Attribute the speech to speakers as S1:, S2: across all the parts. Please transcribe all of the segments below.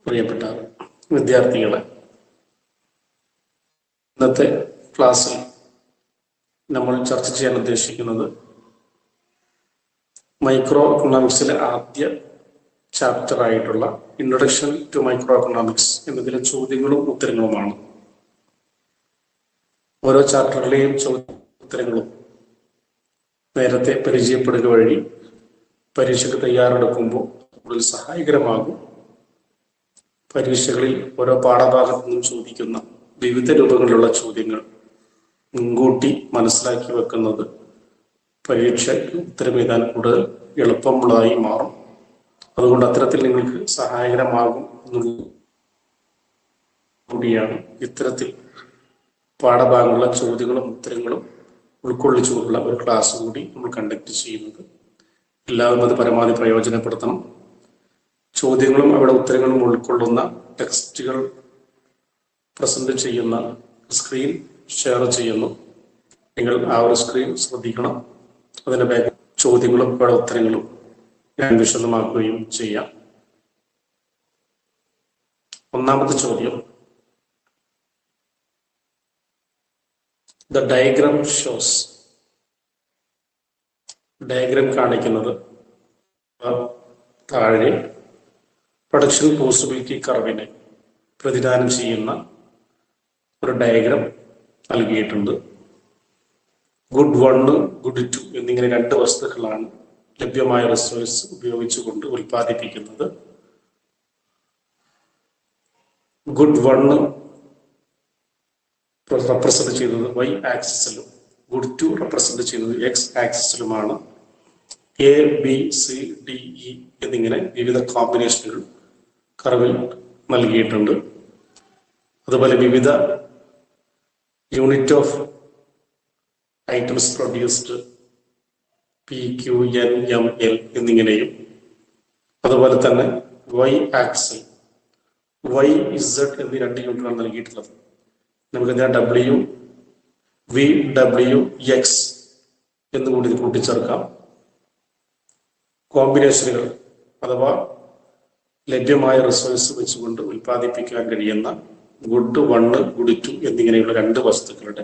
S1: പ്രിയപ്പെട്ട വിദ്യാർത്ഥികളെ, ഇന്നത്തെ ക്ലാസ്സിൽ നമ്മൾ ചർച്ച ചെയ്യാൻ ഉദ്ദേശിക്കുന്നത് മൈക്രോ എക്കണോമിക്സിലെ ആദ്യ ചാപ്റ്റർ ആയിട്ടുള്ള ഇൻട്രൊഡക്ഷൻ ടു മൈക്രോ എക്കണോമിക്സ് എന്നതിലെ ചോദ്യങ്ങളും ഉത്തരങ്ങളുമാണ്. ഓരോ ചാപ്റ്ററിലെയും ഉത്തരങ്ങളും നേരത്തെ പരിചയപ്പെടുക വഴി പരീക്ഷയ്ക്ക് തയ്യാറെടുക്കുമ്പോൾ കൂടുതൽ സഹായകരമാകും. പരീക്ഷകളിൽ ഓരോ പാഠഭാഗത്തു നിന്നും ചോദിക്കുന്ന വിവിധ രൂപങ്ങളിലുള്ള ചോദ്യങ്ങൾ മുൻകൂട്ടി മനസ്സിലാക്കി വെക്കുന്നത് പരീക്ഷയ്ക്ക് ഉത്തരം എഴുതാൻ കൂടുതൽ എളുപ്പമുള്ളതായി മാറും. അതുകൊണ്ട് അത്തരത്തിൽ നിങ്ങൾക്ക് സഹായകരമാകും കൂടിയാണ് ഇത്തരത്തിൽ പാഠഭാഗങ്ങളുള്ള ചോദ്യങ്ങളും ഉത്തരങ്ങളും ഉൾക്കൊള്ളിച്ചുകൊണ്ടുള്ള ഒരു ക്ലാസ് കൂടി നമ്മൾ കണ്ടക്ട് ചെയ്യുന്നത്. എല്ലാവരും അത് പരമാവധി പ്രയോജനപ്പെടുത്തണം. ചോദ്യങ്ങളും അവിടെ ഉത്തരങ്ങളും ഉൾക്കൊള്ളുന്ന ടെക്സ്റ്റുകൾ പ്രസന്റ് ചെയ്യുന്ന സ്ക്രീൻ ഷെയർ ചെയ്യുന്നു. നിങ്ങൾ ആ ഒരു സ്ക്രീൻ ശ്രദ്ധിക്കണം. അതിൻ്റെ ബാക്ക് ചോദ്യങ്ങളും അവിടെ ഉത്തരങ്ങളും ഞാൻ വിശദമാക്കുകയും ചെയ്യാം. ഒന്നാമത്തെ ചോദ്യം, ദ ഡയഗ്രാം ഷോസ്. ഡയഗ്രാം കാണിക്കുന്നത് താഴെ പ്രൊഡക്ഷൻ പോസിബിലിറ്റി കർവിനെ പ്രതിദാനം ചെയ്യുന്ന ഒരു ഡയഗ്രാം നൽകിയിട്ടുണ്ട്. ഗുഡ് 1, ഗുഡ് 2 എന്നിങ്ങനെ രണ്ട് വസ്തുക്കളാണ് ലഭ്യമായ റിസോഴ്സ് ഉപയോഗിച്ചുകൊണ്ട് ഉൽപ്പാദിപ്പിക്കുന്നത്. ഗുഡ് 1 റെപ്രസെന്റ് ചെയ്യുന്നത് y ആക്സിസിലും ഗുഡ് 2 റെപ്രസെന്റ് ചെയ്യുന്നത് x ആക്സിസിലുമാണ്. A, B, C, D, E എന്നിങ്ങനെ വിവിധ കോമ്പിനേഷനുകൾ കർവിൽ നൽകിയിട്ടുണ്ട്. അതുപോലെ വിവിധ unit of items produced P, Q, N, M, L എന്നിങ്ങനെയും, അതുപോലെ തന്നെ Y ആക്സിൽ Y, Z എന്നീ രണ്ട് യൂണിറ്റുകളാണ് നൽകിയിട്ടുള്ളത്. നമുക്ക് W, V, W, X എന്നുകൂടി കൂട്ടിച്ചേർക്കാം. കോമ്പിനേഷനുകൾ അഥവാ ലഭ്യമായ റിസോഴ്സ് വെച്ചുകൊണ്ട് ഉൽപ്പാദിപ്പിക്കാൻ കഴിയുന്ന ഗുഡ് 1, ഗുഡ് 2 എന്നിങ്ങനെയുള്ള രണ്ട് വസ്തുക്കളുടെ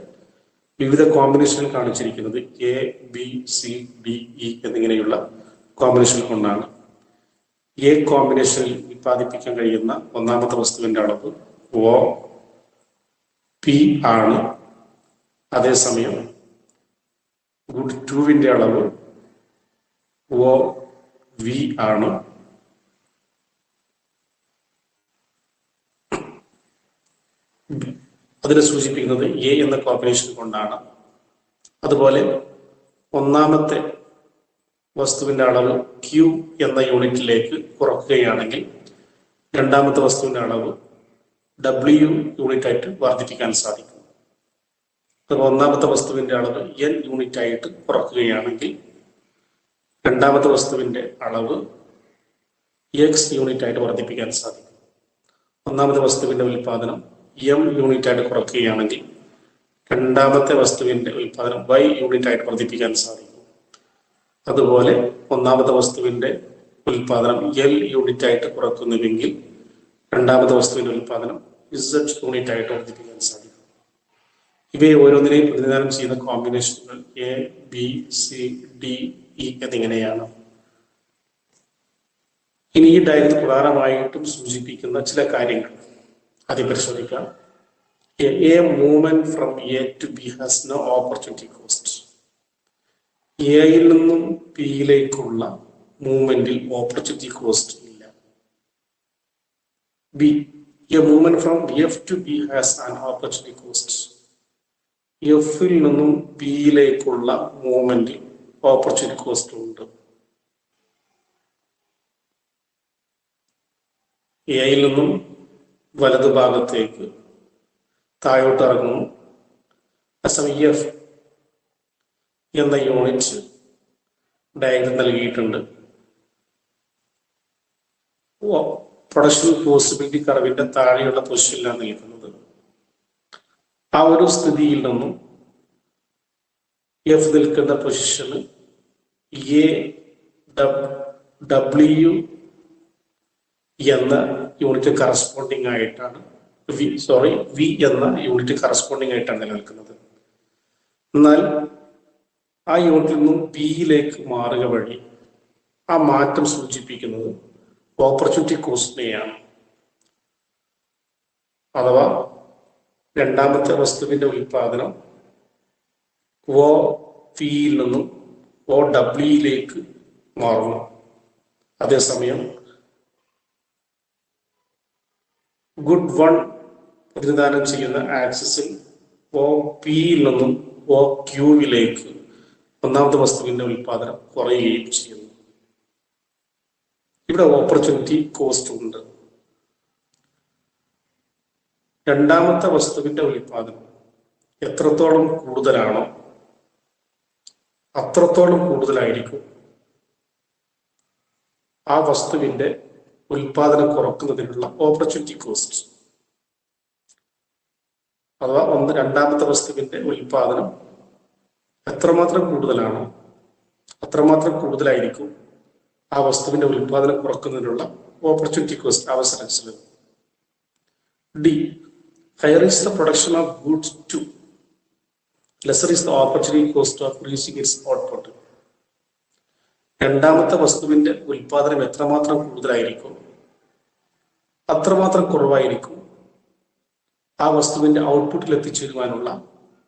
S1: വിവിധ കോമ്പിനേഷനുകൾ കാണിച്ചിരിക്കുന്നത് A, B, C, D, E എന്നിങ്ങനെയുള്ള കോമ്പിനേഷൻ കൊണ്ടാണ്. A കോമ്പിനേഷനിൽ ഉൽപ്പാദിപ്പിക്കാൻ കഴിയുന്ന ഒന്നാമത്തെ വസ്തുവിന്റെ അളവ് O P ആണ്. അതേസമയം ഗുഡ് 2വിന്റെ അളവ് O V ആണ്. അതിനെ സൂചിപ്പിക്കുന്നത് A എന്ന കോമ്പിനേഷൻ കൊണ്ടാണ്. അതുപോലെ ഒന്നാമത്തെ വസ്തുവിന്റെ അളവ് Q എന്ന യൂണിറ്റിലേക്ക് കുറക്കുകയാണെങ്കിൽ രണ്ടാമത്തെ വസ്തുവിന്റെ അളവ് W യൂണിറ്റ് ആയിട്ട് വർദ്ധിപ്പിക്കാൻ സാധിക്കും. അതുപോലെ ഒന്നാമത്തെ വസ്തുവിന്റെ അളവ് N യൂണിറ്റ് ആയിട്ട് കുറക്കുകയാണെങ്കിൽ രണ്ടാമത്തെ വസ്തുവിന്റെ അളവ് X യൂണിറ്റ് ആയിട്ട് വർദ്ധിപ്പിക്കാൻ സാധിക്കും. ഒന്നാമത്തെ വസ്തുവിന്റെ ഉൽപാദനം M യൂണിറ്റ് ആയിട്ട് കുറയ്ക്കുകയാണെങ്കിൽ രണ്ടാമത്തെ വസ്തുവിന്റെ ഉൽപാദനം Y യൂണിറ്റ് ആയിട്ട് വർദ്ധിപ്പിക്കാൻ സാധിക്കും. അതുപോലെ ഒന്നാമത്തെ വസ്തുവിന്റെ ഉൽപാദനം L യൂണിറ്റ് ആയിട്ട് കുറയ്ക്കുന്നുവെങ്കിൽ രണ്ടാമത്തെ വസ്തുവിന്റെ ഉൽപാദനം Z യൂണിറ്റ് ആയിട്ട് വർദ്ധിപ്പിക്കാൻ സാധിക്കും. ഇവയെ ഓരോന്നിനെയും പ്രതിനിധാനം ചെയ്യുന്ന കോമ്പിനേഷനുകൾ A, B, C, D, E എന്നിങ്ങനെയാണ്. ഇനി ഈ ഡയഗ്രം പ്രധാനമായിട്ടും സൂചിപ്പിക്കുന്ന ചില കാര്യങ്ങൾ ആദ്യം പരിശോധിക്കാം. A movement from A to B has no opportunity cost. എയിൽ നിന്നും പിയിലേക്കുള്ള മൂവ്മെന്റിൽ ഓപ്പർച്യൂണിറ്റി കോസ്റ്റ് ഇല്ല. B, a movement from F to B has an opportunity cost. എഫിൽ നിന്നും പിയിലേക്കുള്ള മൂവ്മെന്റിൽ ഓപ്പർച്യൂണിറ്റി കോസ്റ്റ് ഉണ്ട്. എയിൽ നിന്നും വലതുഭാഗത്തേക്ക് താഴോട്ട് ഇറങ്ങുന്നു. അസമയം എഫ് എന്ന യൂണിറ്റ് ഡയഗ്രം നൽകിയിട്ടുണ്ട്. പ്രൊഡക്ഷൻ പോസിബിലിറ്റി കർവിന്റെ താഴെയുള്ള പൊസിഷനിലാണ് നിൽക്കുന്നത്. ആ ഒരു സ്ഥിതിയിൽ നിന്നും എഫ് നിൽക്കുന്ന പൊസിഷന് എ, W എന്ന യൂണിറ്റ് കറസ്പോണ്ടിങ് ആയിട്ടാണ് വി എന്ന യൂണിറ്റ് കറസ്പോണ്ടിങ് ആയിട്ടാണ് നിലനിൽക്കുന്നത്. എന്നാൽ ആ യൂണിറ്റിൽ നിന്നും ബിയിലേക്ക് മാറുക വഴി ആ മാറ്റം സൂചിപ്പിക്കുന്നത് ഓപ്പർച്യൂണിറ്റി കോസ്റ്റിനെയാണ്. അഥവാ രണ്ടാമത്തെ വസ്തുവിന്റെ ഉൽപാദനം ഒ പിയിൽ നിന്നും ഒ ഡബ്ല്യൂയിലേക്ക് മാറുന്നു. അതേസമയം ഗുഡ് വൺ പ്രതിനിധാനം ചെയ്യുന്ന ആക്സിസിൽ ഒ പിയിൽ നിന്നും ഒ ക്യൂവിലേക്ക് ഒന്നാമത്തെ വസ്തുവിന്റെ ഉൽപാദനം കുറയുകയും ചെയ്യുന്നു. ഇവിടെ ഓപ്പർച്യൂണിറ്റി കോസ്റ്റ് ഉണ്ട്. രണ്ടാമത്തെ വസ്തുവിന്റെ ഉൽപാദനം എത്രത്തോളം കൂടുതലാണോ അത്രത്തോളം കൂടുതലായിരിക്കും ആ വസ്തുവിന്റെ ഉൽപാദനം കുറക്കുന്നതിനുള്ള ഓപ്പർച്യൂണിറ്റി കോസ്റ്റ്. അഥവാ രണ്ടാമത്തെ വസ്തുവിന്റെ ഉൽപാദനം എത്രമാത്രം കൂടുതലാണോ അത്രമാത്രം കൂടുതലായിരിക്കും ആ വസ്തുവിന്റെ ഉൽപാദനം കുറക്കുന്നതിനുള്ള ഓപ്പർച്യൂണിറ്റി കോസ്റ്റ്, അവസര ചെലവ്. D, higher is the production of goods to, lesser is the opportunity cost of reducing its output. രണ്ടാമത്തെ വസ്തുവിന്റെ ഉൽപാദനം എത്രമാത്രം കൂടുതലായിരിക്കും അത്രമാത്രം കുറവായിരിക്കും ആ വസ്തുവിന്റെ ഔട്ട്പുട്ടിൽ എത്തിച്ചേരുവാനുള്ള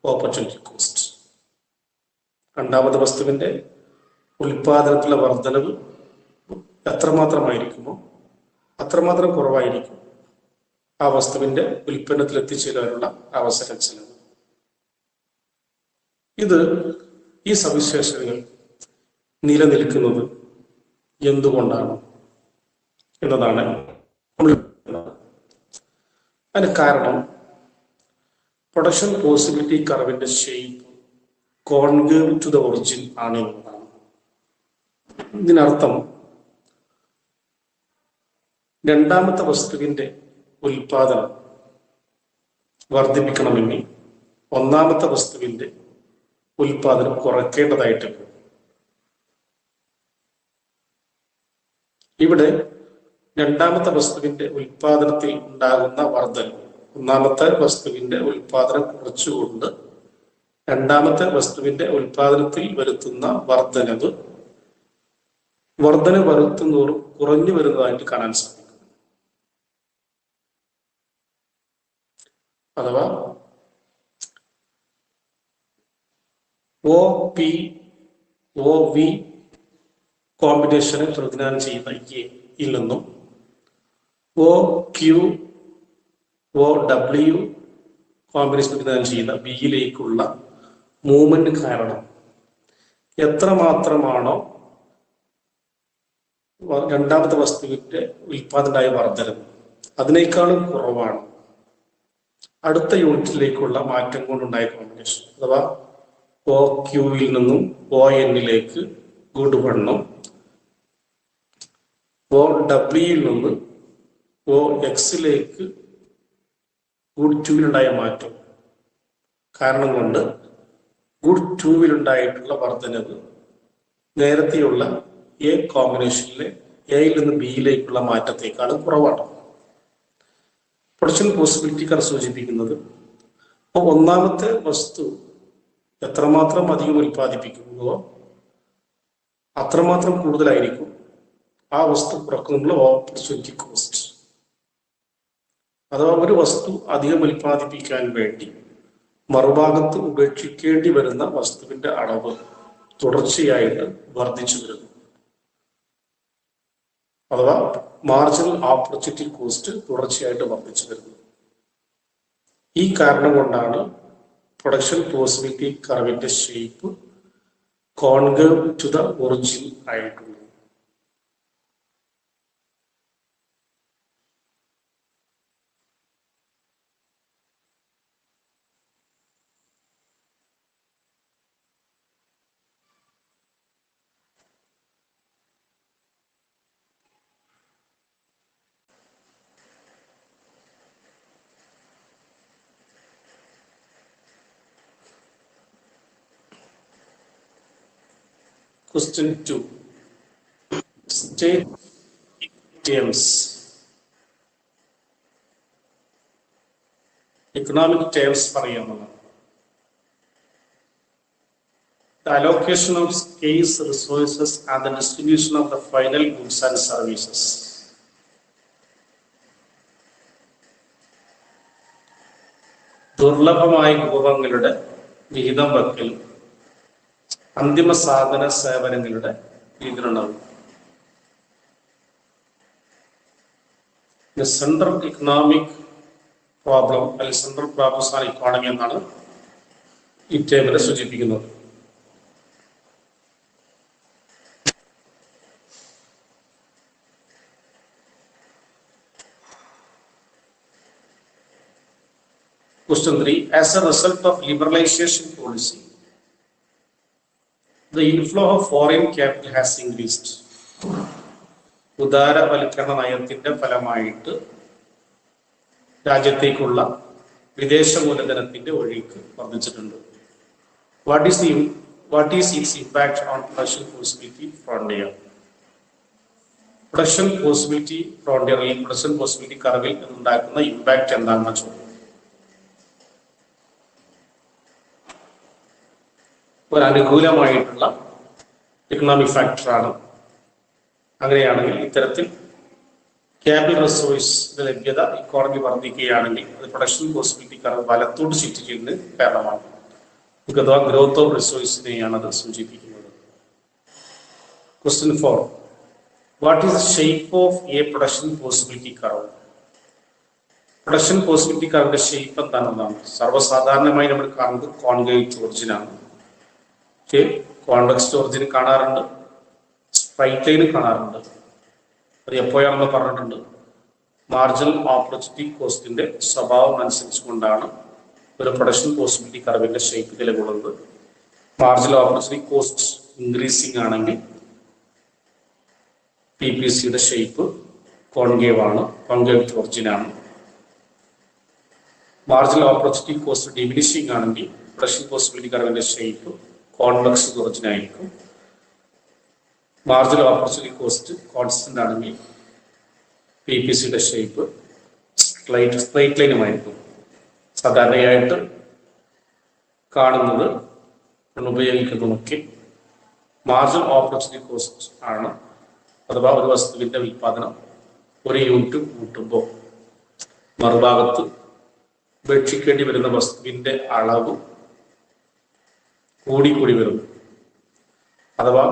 S1: ഓപ്പർച്യൂണിറ്റി കോസ്റ്റ്. രണ്ടാമത്തെ വസ്തുവിന്റെ ഉൽപാദനത്തിലെ വർധനവ് എത്രമാത്രമായിരിക്കുമോ അത്രമാത്രം കുറവായിരിക്കും ആ വസ്തുവിന്റെ ഉൽപ്പന്നത്തിൽ എത്തിച്ചേരാനുള്ള അവസര ചെലവ്. ഈ സവിശേഷതകൾ നിലനിൽക്കുന്നത് എന്തുകൊണ്ടാണ് എന്നതാണ് അതിന് കാരണം പ്രൊഡക്ഷൻ പോസിബിലിറ്റി കർവിന്റെ shape concave to the origin ആണ് എന്നതാണ്. ഇതിനർത്ഥം രണ്ടാമത്തെ വസ്തുവിന്റെ ഉൽപാദനം വർദ്ധിപ്പിക്കണമെങ്കിൽ ഒന്നാമത്തെ വസ്തുവിന്റെ ഉൽപാദനം കുറയ്ക്കേണ്ടതായിട്ട് വരും. ഇവിടെ രണ്ടാമത്തെ വസ്തുവിന്റെ ഉൽപാദനത്തിൽ ഉണ്ടാകുന്ന വർധനവ് ഒന്നാമത്തെ വസ്തുവിന്റെ ഉൽപാദനം കുറച്ചുകൊണ്ട് രണ്ടാമത്തെ വസ്തുവിന്റെ ഉൽപാദനത്തിൽ വരുത്തുന്ന വർധനവ് വരുത്തുന്നതോറും കുറഞ്ഞു വരുന്നതായിട്ട് കാണാൻ സാധിക്കും. അഥവാ ഒ പി ഒ വി കോമ്പിനേഷനെ പ്രതിനിധാനം ചെയ്യുന്ന എയിൽ നിന്നും O Q O W combination പ്രതിനിധാനം ചെയ്യുന്ന ബിയിലേക്കുള്ള മൂവ്മെന്റ് കാരണം എത്രമാത്രമാണോ രണ്ടാമത്തെ വസ്തുവിന്റെ ഉൽപാദനമായ വർധനം അതിനേക്കാളും കുറവാണ് അടുത്ത യൂണിറ്റിലേക്കുള്ള മാറ്റം കൊണ്ടുണ്ടായ കോമ്പിനേഷൻ. അഥവാ ഒ ക്യൂവിൽ നിന്നും ഒ എന്നിലേക്ക് ഗുഡ് വണ്ണും ഒ ഡബ്ല്യൂയിൽ നിന്ന് ഒ എക്സിലേക്ക് ഗുഡ് ടൂവിലുണ്ടായ മാറ്റം കാരണം കൊണ്ട് ഗുഡ് ടൂവിലുണ്ടായിട്ടുള്ള വർധനവ് നേരത്തെയുള്ള എ കോമ്പിനേഷനിലെ എയിൽ നിന്ന് ബിയിലേക്കുള്ള മാറ്റത്തേക്കാളും കുറവാണ്. പ്രൊഡക്ഷൻ പോസിബിലിറ്റിക്കാണ് സൂചിപ്പിക്കുന്നത് അപ്പോൾ ഒന്നാമത്തെ വസ്തു എത്രമാത്രം അധികം ഉൽപ്പാദിപ്പിക്കുന്നുവോ അത്രമാത്രം കൂടുതലായിരിക്കും ആ വസ്തു കുറക്കുന്നതിനുള്ള ഓപ്പർച്യൂണിറ്റി കോസ്റ്റ്. അഥവാ ഒരു വസ്തു അധികം ഉൽപ്പാദിപ്പിക്കാൻ വേണ്ടി മറുഭാഗത്ത് ഉപേക്ഷിക്കേണ്ടി വരുന്ന വസ്തുവിന്റെ അളവ് തുടർച്ചയായിട്ട് വർദ്ധിച്ചു വരുന്നു. അഥവാ മാർജിനൽ ഓപ്പർച്യൂണിറ്റി കോസ്റ്റ് തുടർച്ചയായിട്ട് വർദ്ധിച്ചു വരുന്നു. ഈ കാരണം കൊണ്ടാണ് പ്രൊഡക്ഷൻ പോസിബിലിറ്റി കർവിന്റെ shape concave to the origin ആയിട്ടുള്ളത്. Question 2. State terms economic terms പറയുന്നത്. The allocation of scarce resources and the distribution of the final goods and services. ദുർലഭമായ വിഭവങ്ങളുടെ വിഹിതം വയ്ക്കൽ അന്തിമ സാധന സേവനങ്ങളുടെ വിതരണവും. സെൻട്രൽ ഇക്കണോമിക് പ്രോബ്ലം അല്ലെങ്കിൽ സെൻട്രൽ പ്രോബ്ലംസ് ആണ് ഇക്കോണമി എന്നാണ് ഈ ടേബിളെ സൂചിപ്പിക്കുന്നത്. Question 3. As a result of liberalization policy, the inflow of foreign capital has increased. ഉദാരവൽക്കരണ നയത്തിന്റെ ഫലമായിട്ട് രാജ്യത്തേക്കുള്ള വിദേശ മൂലധനത്തിന്റെ ഒഴുക്ക് വർദ്ധിച്ചിട്ടുണ്ട്. What is its impact on production possibility frontier? Production possibility ഫ്രോണ്ടിയറിൽ പ്രൊഡക്ഷൻ പോസിബിലിറ്റി കർവിൽ ഉണ്ടാക്കുന്ന ഇമ്പാക്ട് എന്താണെന്ന് ചോദ്യം. ഒരു അനുകൂലമായിട്ടുള്ള ഇക്കണോമിക് ഫാക്ടറാണ്. അങ്ങനെയാണെങ്കിൽ ഇത്തരത്തിൽ ക്യാപിറ്റൽ റിസോഴ്സിന്റെ ലഭ്യത ഇക്കോണമി വർദ്ധിക്കുകയാണെങ്കിൽ അത് പ്രൊഡക്ഷൻ പോസിബിലിറ്റി കർവ് വലത്തോട്ട് ഷിഫ്റ്റ് ചെയ്യുന്നതിന് കാരണമാണ്. അഥവാ ഗ്രോത്ത് ഓഫ് റിസോഴ്സിനെയാണ് അത് സൂചിപ്പിക്കുന്നത്. Question 4. What is the shape of a production possibility curve? Production possibility കർവിന്റെ ഷേപ്പ് എന്താണെന്നാണ്. സർവ്വസാധാരണമായി നമ്മൾ കാണുന്നത് കോൺകേവ് ഒറിജിൻ ആണ്. കോൺവെക്സ് ഒറിജിൻ കാണാറുണ്ട്, സ്ട്രൈറ്റ് ലൈൻ കാണാറുണ്ട്. അത് എപ്പോഴാണെന്ന് പറഞ്ഞിട്ടുണ്ട്. മാർജിനൽ ഓപ്പർച്യൂണിറ്റി കോസ്റ്റിന്റെ സ്വഭാവം അനുസരിച്ചുകൊണ്ടാണ് ഒരു പ്രൊഡക്ഷൻ പോസിബിലിറ്റി കർവിന്റെ ഷേപ്പ് നിലകൊള്ളുന്നത്. മാർജിനൽ ഓപ്പർച്യൂണിറ്റി കോസ്റ്റ് ഇൻക്രീസിംഗ് ആണെങ്കിൽ PPCയുടെ ഷേപ്പ് കോൺകേവ് ആണ്, കോൺകേവ് ഒറിജിൻ ആണ്. മാർജിനൽ ഓപ്പർച്യൂണിറ്റി കോസ്റ്റ് ഡിമിനിഷിംഗ് ആണെങ്കിൽ പ്രൊഡക്ഷൻ പോസിബിലിറ്റി കർവിന്റെ ഷേപ്പ് കോൺവെക്സ് ഒറിജിൻ ആയിരിക്കും. മാർജിനൽ ഓപ്പർച്യൂണിറ്റി കോസ്റ്റ് കോൺസ്റ്റന്റ് ആണെങ്കിൽ PPCയുടെ ഷേപ്പ് സ്ട്രൈറ്റ് ലൈനുമായിരിക്കും. സാധാരണയായിട്ട് കാണുന്നത് ഉപയോഗിക്കുന്നതൊക്കെ മാർജിനൽ ഓപ്പർച്യൂണിറ്റി കോസ്റ്റ് ആണ്. അഥവാ ഒരു വസ്തുവിന്റെ ഉൽപാദനം ഒരു യൂണിറ്റ് കൂട്ടുമ്പോൾ മറുഭാഗത്ത് ഉപേക്ഷിക്കേണ്ടി വരുന്ന വസ്തുവിന്റെ അളവ് കൂടി വരുന്നു. അഥവാ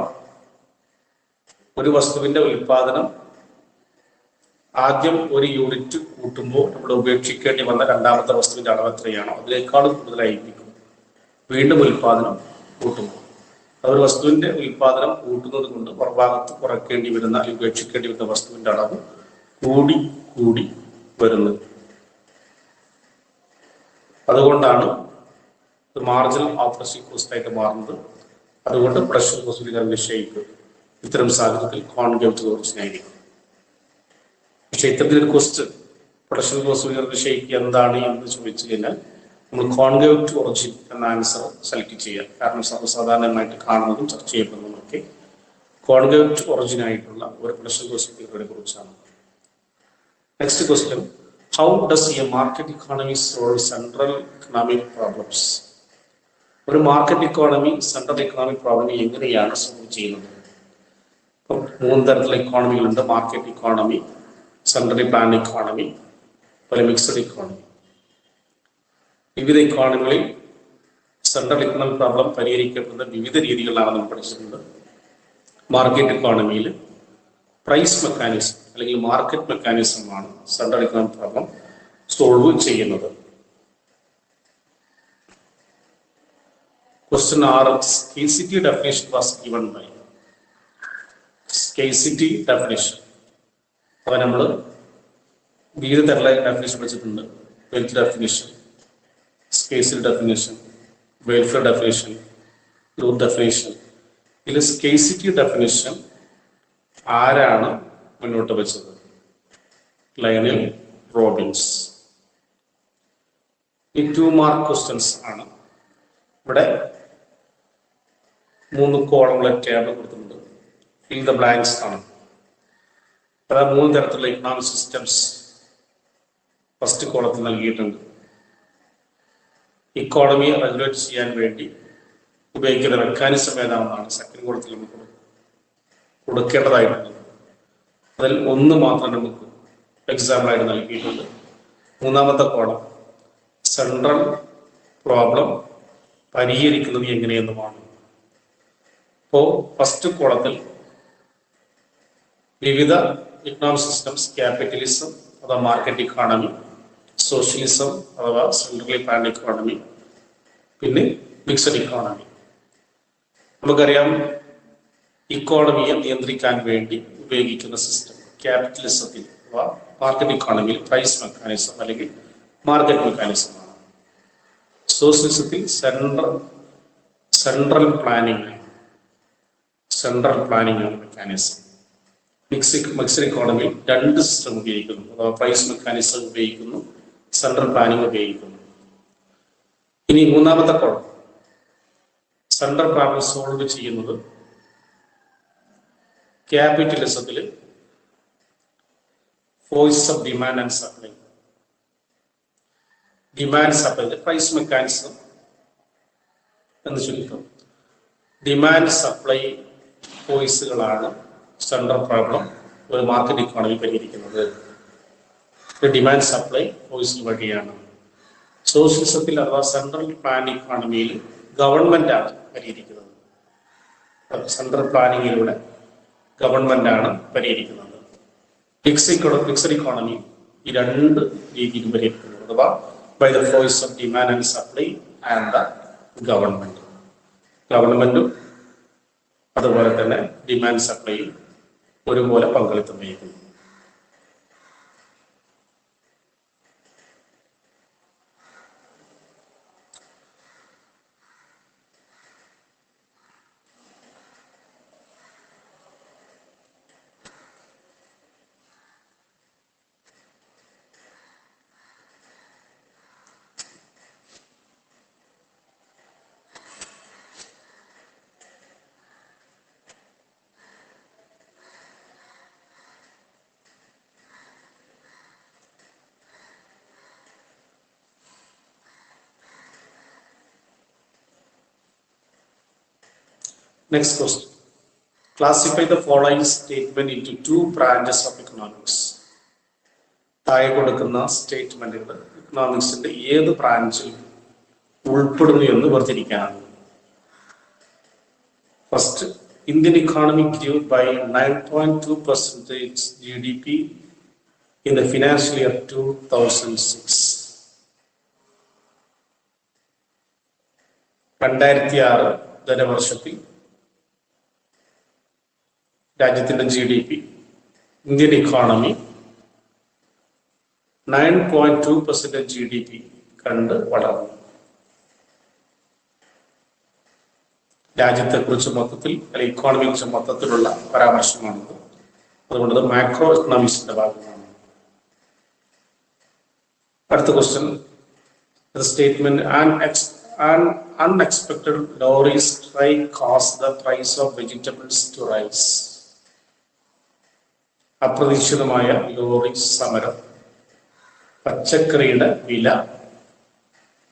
S1: ഒരു വസ്തുവിന്റെ ഉൽപാദനം ആദ്യം ഒരു യൂണിറ്റ് കൂട്ടുമ്പോൾ നമ്മൾ ഉപേക്ഷിക്കേണ്ടി വന്ന രണ്ടാമത്തെ വസ്തുവിന്റെ അളവ് എത്രയാണോ അതിനേക്കാളും കൂടുതലായിരിക്കും വീണ്ടും ഉൽപാദനം കൂട്ടുമ്പോൾ. ഒരു വസ്തുവിന്റെ ഉൽപാദനം കൂട്ടുന്നത് കൊണ്ട് മറുഭാഗത്ത് കുറയ്ക്കേണ്ടി വരുന്ന അല്ലെങ്കിൽ ഉപേക്ഷിക്കേണ്ടി വരുന്ന വസ്തുവിന്റെ അളവ് കൂടി വരുന്നത്. അതുകൊണ്ടാണ് മാർജിനൽ ഓപ്പർച്യൂണിറ്റി കോസ്റ്റ് ആയിട്ട് മാറുന്നത്. അതുകൊണ്ട് പ്രൊഡക്ഷൻ പോസിബിലിറ്റി ഷേപ്പ് ഇത്തരം സാഹചര്യത്തിൽ കോൺകേവ് ഒറിജിൻ ആയിരിക്കും. പക്ഷെ ഇത്തരത്തിലൊരു ക്വസ്റ്റ്യൻ പ്രൊഡക്ഷൻ പോസിബിലിറ്റി ഷേപ്പ് എന്താണ് എന്ന് ചോദിച്ചു കഴിഞ്ഞാൽ നമ്മൾ കോൺകേവ് ഒറിജിൻ എന്ന ആൻസർ സെലക്ട് ചെയ്യാം. കാരണം സർവ്വസാധാരണമായിട്ട് കാണുന്നതും ചർച്ച ചെയ്യപ്പെടുന്നതും ഒക്കെ കോൺകേവ് ഒറിജിൻ ആയിട്ടുള്ള ഒരു പ്രൊഡക്ഷൻ പോസിബിലിറ്റിയെ കുറിച്ചാണ്. Next question. How does a market economy solve central economic problems? ഒരു market economy central economic problem എങ്ങനെയാണ് സോൾവ് ചെയ്യുന്നത്? ഇപ്പം 3 തരത്തിലുള്ള ഇക്കോണമികളുണ്ട്. Market economy, centrally planned economy, അതുപോലെ മിക്സഡ് ഇക്കോണമി. വിവിധ ഇക്കോണമികളിൽ സെൻട്രൽ ഇക്കണോമിക് പ്രോബ്ലം പരിഹരിക്കപ്പെടുന്ന വിവിധ രീതികളാണ് നമ്മൾ പഠിച്ചിട്ടുണ്ട്. മാർക്കറ്റ് ഇക്കോണമിയിൽ പ്രൈസ് മെക്കാനിസം അല്ലെങ്കിൽ മാർക്കറ്റ് മെക്കാനിസമാണ് സെൻട്രൽ ഇക്കണോമിക് പ്രോബ്ലം സോൾവ് ചെയ്യുന്നത്. Question 6. Scarcity definition was given by. Scarcity definition. അപ്പോൾ നമ്മൾ വിവിധ തരത്തിലുള്ള ഡെഫിനേഷൻ പഠിച്ചിട്ടുണ്ട്. Wealth definition, scarcity definition, welfare definition, growth definition. ഇതിൽ സ്കേഴ്സിറ്റി ഡെഫിനേഷൻ ആരാണ് മുന്നോട്ട് വെച്ചത്? Lionel Robbins. ഈ 2 മാർക്ക് ക്വസ്റ്റ്യൻസ് ആണ്. ഇവിടെ 3 കോളമുള്ള ടാബ് കൊടുത്തിട്ടുണ്ട്. ഫിൽ ദ ബ്ലാങ്ക്സ് ആണ്. അതായത് 3 തരത്തിലുള്ള ഇക്കണോമിക് സിസ്റ്റംസ് ഫസ്റ്റ് കോളത്തിൽ നൽകിയിട്ടുണ്ട്. ഇക്കോണമിയെ റെഗുലേറ്റ് ചെയ്യാൻ വേണ്ടി ഉപയോഗിക്കുന്ന മെക്കാനിസം ഏതാണെന്നാണ് സെക്കൻഡ് കോളത്തിൽ നമുക്ക് കൊടുക്കേണ്ടതായിട്ടുള്ളത്. അതിൽ ഒന്ന് മാത്രം നമുക്ക് എക്സാമ്പിളായിട്ട് നൽകിയിട്ടുണ്ട്. മൂന്നാമത്തെ കോളം സെൻട്രൽ പ്രോബ്ലം പരിഹരിക്കുന്നത് എങ്ങനെയെന്നുമാണ്. ഇപ്പോൾ ഫസ്റ്റ് കോളത്തിൽ വിവിധ ഇക്കണോമിക് സിസ്റ്റംസ്, ക്യാപിറ്റലിസം അഥവാ മാർക്കറ്റ് ഇക്കോണമി, സോഷ്യലിസം അഥവാ സെൻട്രലി പ്ലാൻഡ് ഇക്കോണമി, പിന്നെ മിക്സഡ് ഇക്കോണമി. നമുക്കറിയാം ഇക്കോണമിയെ നിയന്ത്രിക്കാൻ വേണ്ടി ഉപയോഗിക്കുന്ന സിസ്റ്റം ക്യാപിറ്റലിസത്തിൽ അഥവാ മാർക്കറ്റ് ഇക്കോണമിയിൽ പ്രൈസ് മെക്കാനിസം അല്ലെങ്കിൽ മാർക്കറ്റ് മെക്കാനിസമാണ്. സോഷ്യലിസത്തിൽ സെൻട്രൽ പ്ലാനിങ് ആണ് മെക്കാനിസം. മിക്സഡ് ഇക്കോണമിയിൽ രണ്ട് സിസ്റ്റം ഉപയോഗിക്കുന്നു, അഥവാ പ്രൈസ് മെക്കാനിസം ഉപയോഗിക്കുന്നു, സെൻട്രൽ പ്ലാനിങ് ഉപയോഗിക്കുന്നു. ഇനി മൂന്നാമത്തെ കോളം സെൻട്രൽ പ്രോബ്ലം സോൾവ് ചെയ്യുന്നത് ക്യാപിറ്റലിസത്തിൽ force of demand and supply. Demand supply price mechanism എന്ന് ചുരുക്കം. ഡിമാൻഡ് സപ്ലൈ ഫോഴ്സുകളാണ് സെൻട്രൽ പ്രോബ്ലം ഒരു മാർക്കറ്റ് ഇക്കോണമി പരിഹരിക്കുന്നത്. ഡിമാൻഡ് സപ്ലൈ ഫോഴ്സ് വഴിയാണ്. സോഷ്യലിസത്തിൽ അഥവാ സെൻട്രൽ പ്ലാൻ ഇക്കോണമിയിൽ ഗവൺമെന്റാണ് പരിഹരിക്കുന്നത്. സെൻട്രൽ പ്ലാനിങ്ങിലൂടെ ഗവൺമെന്റാണ് പരിഹരിക്കുന്നത്. മിക്സഡ് ഇക്കോണമി ഈ രണ്ട് രീതിയിലും പരിഹരിക്കുന്നത്, അഥവാ by the force of demand and supply and the government. ഗവൺമെന്റും അതുപോലെ തന്നെ ഡിമാൻഡ് സപ്ലൈയും ഒരുപോലെ പങ്കാളിത്തം വഹിക്കുന്നു. Next question. Classify the following statement into two branches of economics. താഴെ കൊടുക്കുന്ന സ്റ്റേറ്റ്മെന്റുകൾ ഇക്കണോമിക്സിന്റെ ഏത് ബ്രാഞ്ചിൽ ഉൾപ്പെടുന്നു എന്ന് വേർതിരിക്കാനാണ്. First, Indian economy grew by 9.2% GDP in the financial year 2006. 2006 ധനവർഷത്തിൽ രാജ്യത്തിന്റെ GDP, ഇന്ത്യൻ ഇക്കോണമി 9.2% GDP കണ്ട് വളർന്നു. രാജ്യത്തെ കുറിച്ച് മൊത്തത്തിൽ അല്ലെങ്കിൽ ഇക്കോണമിയെ കുറിച്ച് മൊത്തത്തിലുള്ള പരാമർശമാണത്. അതുകൊണ്ട് മാക്രോ എക്കണോമിക്സിന്റെ ഭാഗമാണ്. അടുത്ത question, statement an unexpected lorry strike caused the price of vegetables to rise. അപ്രതീക്ഷിതമായ ലോറി സമരം പച്ചക്കറിയുടെ വില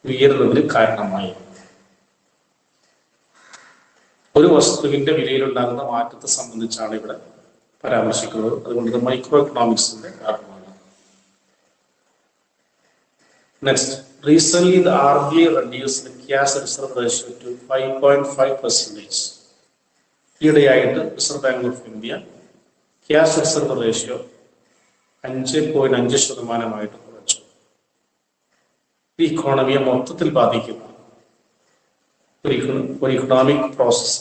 S1: ഉയരുന്നതിന് കാരണമായി. ഒരു വസ്തുവിന്റെ വിലയിലുണ്ടാകുന്ന മാറ്റത്തെ സംബന്ധിച്ചാണ് ഇവിടെ പരാമർശിക്കുന്നത്. അതുകൊണ്ട് മൈക്രോ എക്കണോമിക്സിന്റെ ഭാഗമാണ്. Next, recently the RBI reduced the cash reserve ratio to 5.5%. ഈയിടെയായിട്ട് reserve bank of India cash reserve ratio 5.5% കുറച്ചു. ഈ ഇക്കോണമിയെ മൊത്തത്തിൽ ബാധിക്കുന്ന ഒരു ഇക്കണോമിക് പ്രോസസ്.